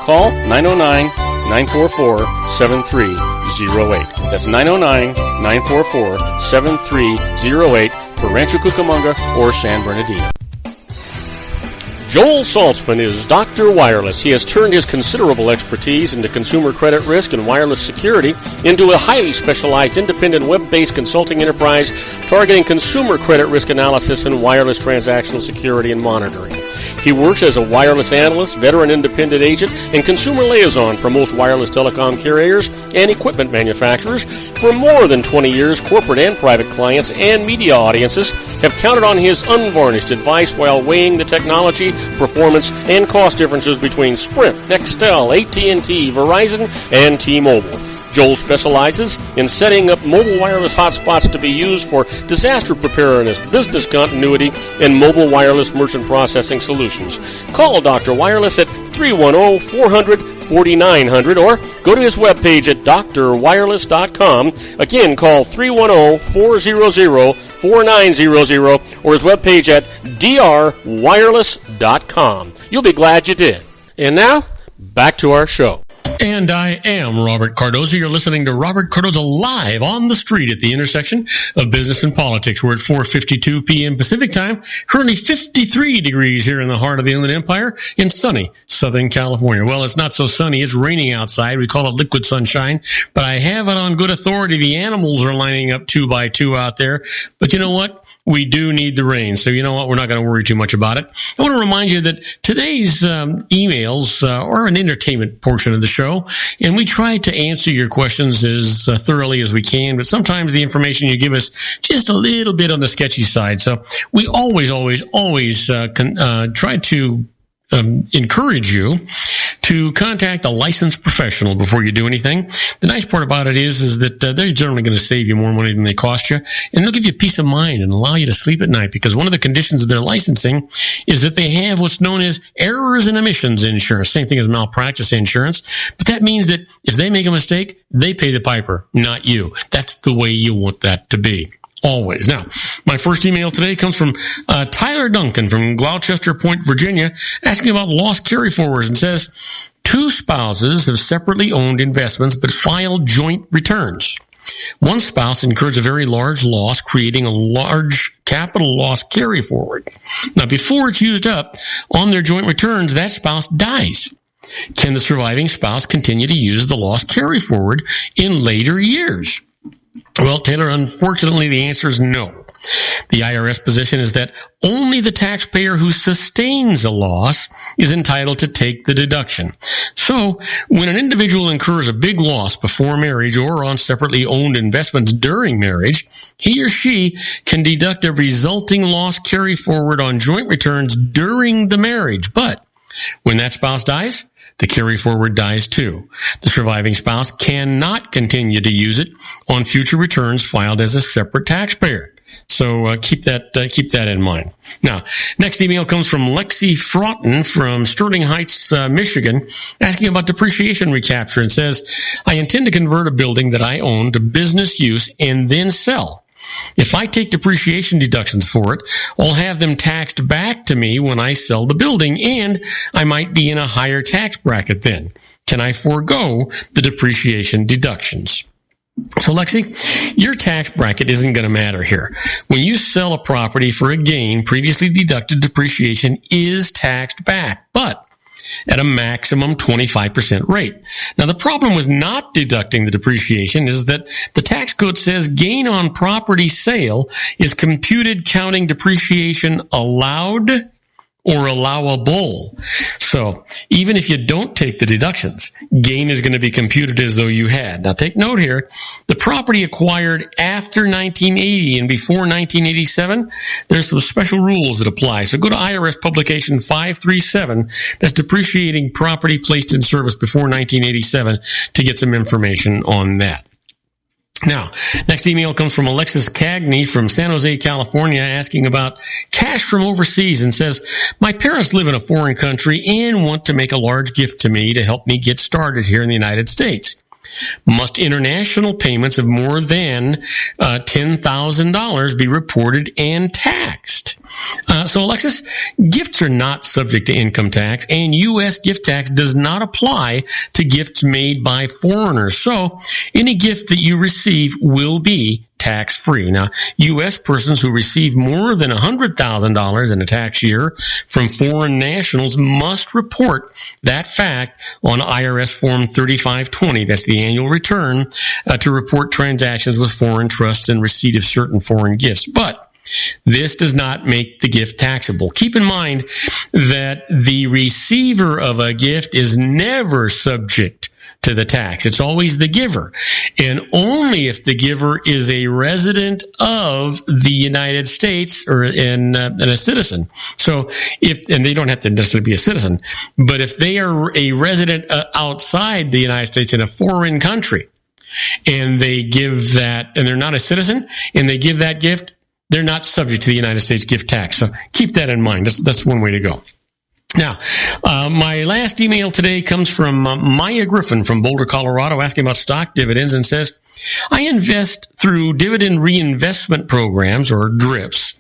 [SPEAKER 1] Call 909-944-7308. That's 909-944-7308 for Rancho Cucamonga or San Bernardino. Joel Saltzman is Dr. Wireless. He has turned his considerable expertise into consumer credit risk and wireless security into a highly specialized independent web-based consulting enterprise targeting consumer credit risk analysis and wireless transactional security and monitoring. He works as a wireless analyst, veteran independent agent, and consumer liaison for most wireless telecom carriers and equipment manufacturers. For more than 20 years, corporate and private clients and media audiences have counted on his unvarnished advice while weighing the technology, performance, and cost differences between Sprint, Nextel, AT&T, Verizon, and T-Mobile. Joel specializes in setting up mobile wireless hotspots to be used for disaster preparedness, business continuity, and mobile wireless merchant processing solutions. Call Dr. Wireless at 310-400-4900 or go to his webpage at drwireless.com. Again, call 310-400-4900 or his webpage at drwireless.com. You'll be glad you did. And now, back to our show.
[SPEAKER 2] And I am Robert Cardoza. You're listening to Robert Cardoza live on the street at the intersection of business and politics. We're at 4:52 p.m. Pacific time. Currently 53 degrees here in the heart of the Inland Empire in sunny Southern California. Well, it's not so sunny. It's raining outside. We call it liquid sunshine. But I have it on good authority. The animals are lining up 2 by 2 out there. But you know what? We do need the rain. So you know what? We're not going to worry too much about it. I want to remind you that today's emails are an entertainment portion of the show. And we try to answer your questions as thoroughly as we can, but sometimes the information you give us just a little bit on the sketchy side. So we always try to encourage you to contact a licensed professional before you do anything. The nice part about it is that they're generally going to save you more money than they cost you, and they'll give you peace of mind and allow you to sleep at night, because one of the conditions of their licensing is that they have what's known as errors and omissions insurance, same thing as malpractice insurance. But that means that if they make a mistake, they pay the piper, not you. That's the way you want that to be. Always. Now, my first email today comes from Tyler Duncan from Gloucester Point, Virginia, asking about lost carry-forwards, and says, 2 spouses have separately owned investments but filed joint returns. One spouse incurs a very large loss, creating a large capital loss carry-forward. Now, before it's used up on their joint returns, that spouse dies. Can the surviving spouse continue to use the loss carry-forward in later years? Well, Taylor, unfortunately, the answer is no. The IRS position is that only the taxpayer who sustains a loss is entitled to take the deduction. So, when an individual incurs a big loss before marriage or on separately owned investments during marriage, he or she can deduct a resulting loss carry forward on joint returns during the marriage. But when that spouse dies, the carry forward dies too. The surviving spouse cannot continue to use it on future returns filed as a separate taxpayer. So keep that in mind. Now, next email comes from Lexi Fraughton from Sterling Heights, Michigan, asking about depreciation recapture, and says, I intend to convert a building that I own to business use and then sell. If I take depreciation deductions for it, I'll have them taxed back to me when I sell the building, and I might be in a higher tax bracket then. Can I forego the depreciation deductions? So, Lexi, your tax bracket isn't going to matter here. When you sell a property for a gain, previously deducted depreciation is taxed back, but at a maximum 25% rate. Now, the problem with not deducting the depreciation is that the tax code says gain on property sale is computed counting depreciation allowed or allowable. So even if you don't take the deductions, gain is going to be computed as though you had. Now take note here, the property acquired after 1980 and before 1987, there's some special rules that apply. So go to IRS publication 537, that's depreciating property placed in service before 1987, to get some information on that. Now, next email comes from Alexis Cagney from San Jose, California, asking about cash from overseas, and says, my parents live in a foreign country and want to make a large gift to me to help me get started here in the United States. Must international payments of more than $10,000 be reported and taxed? So, Alexis, gifts are not subject to income tax, and U.S. gift tax does not apply to gifts made by foreigners. So, any gift that you receive will be tax-free. Now, U.S. persons who receive more than $100,000 in a tax year from foreign nationals must report that fact on IRS Form 3520. That's the annual return to report transactions with foreign trusts and receipt of certain foreign gifts. But this does not make the gift taxable. Keep in mind that the receiver of a gift is never subject to the tax. It's always the giver. And only if the giver is a resident of the United States or and a citizen. So and they don't have to necessarily be a citizen, but if they are a resident outside the United States in a foreign country, and they give that, and they're not a citizen, and they give that gift, they're not subject to the United States gift tax. So keep that in mind. That's one way to go. Now, my last email today comes from Maya Griffin from Boulder, Colorado, asking about stock dividends, and says, I invest through dividend reinvestment programs, or DRIPs.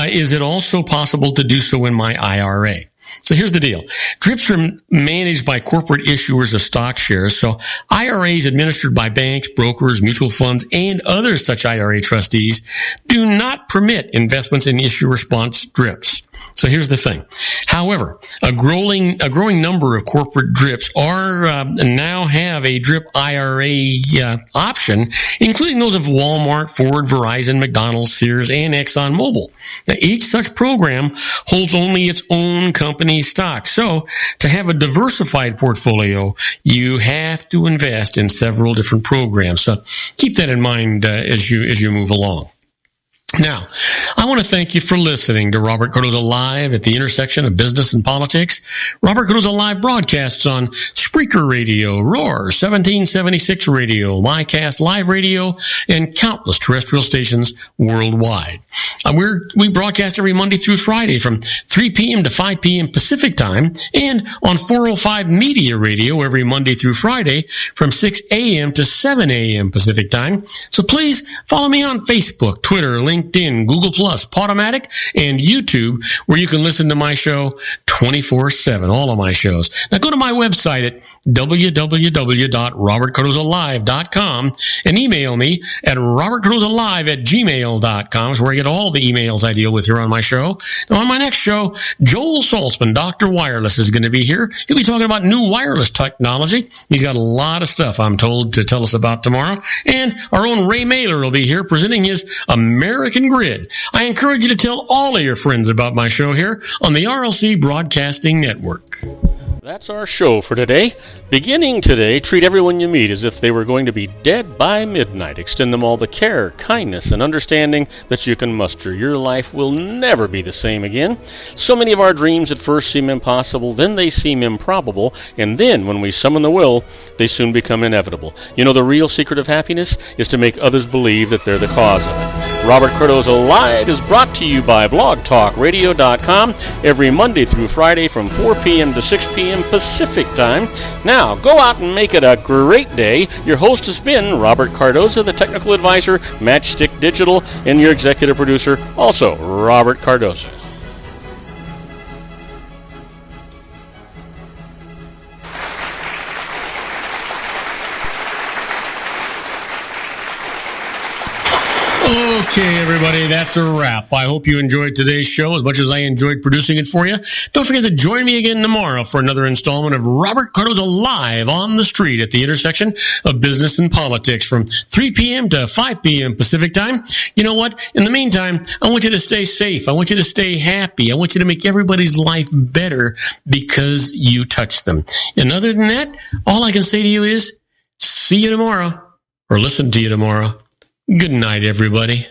[SPEAKER 2] Is it also possible to do so in my IRA? So here's the deal. DRIPs are managed by corporate issuers of stock shares. So IRAs administered by banks, brokers, mutual funds, and other such IRA trustees do not permit investments in issuer-sponsored DRIPs. So here's the thing. However, a growing number of corporate DRIPs now have a DRIP IRA option, including those of Walmart, Ford, Verizon, McDonald's, Sears, and ExxonMobil. Now, each such program holds only its own company stock. So to have a diversified portfolio, you have to invest in several different programs. So keep that in mind as you move along. Now, I want to thank you for listening to Robert Cardoza Live at the intersection of business and politics. Robert Cardoza Live broadcasts on Spreaker Radio, Roar, 1776 Radio, MyCast Live Radio, and countless terrestrial stations worldwide. We broadcast every Monday through Friday from 3 p.m. to 5 p.m. Pacific Time, and on 405 Media Radio every Monday through Friday from 6 a.m. to 7 a.m. Pacific Time. So please follow me on Facebook, Twitter, LinkedIn, Google+, Podomatic, and YouTube, where you can listen to my show 24/7, all of my shows. Now go to my website at www.robertcardozalive.com and email me at robertcardozalive@gmail.com, where I get all the emails I deal with here on my show. Now on my next show, Joel Saltzman, Dr. Wireless, is going to be here. He'll be talking about new wireless technology. He's got a lot of stuff, I'm told, to tell us about tomorrow. And our own Ray Mailer will be here presenting his American Grid. I encourage you to tell all of your friends about my show here on the RLC Broadcasting Network.
[SPEAKER 1] That's our show for today. Beginning today, treat everyone you meet as if they were going to be dead by midnight. Extend them all the care, kindness, and understanding that you can muster. Your life will never be the same again. So many of our dreams at first seem impossible, then they seem improbable, and then when we summon the will, they soon become inevitable. You know, the real secret of happiness is to make others believe that they're the cause of it. Robert Cardoza Live is brought to you by blogtalkradio.com every Monday through Friday from 4 p.m. to 6 p.m. Pacific Time. Now, go out and make it a great day. Your host has been Robert Cardoza, the technical advisor, Matchstick Digital, and your executive producer, also Robert Cardoza.
[SPEAKER 2] Okay, everybody, that's a wrap. I hope you enjoyed today's show as much as I enjoyed producing it for you. Don't forget to join me again tomorrow for another installment of Robert Cardoza Live on the Street at the intersection of business and politics from 3 p.m. to 5 p.m. Pacific Time. You know what? In the meantime, I want you to stay safe. I want you to stay happy. I want you to make everybody's life better because you touch them. And other than that, all I can say to you is see you tomorrow or listen to you tomorrow. Good night, everybody.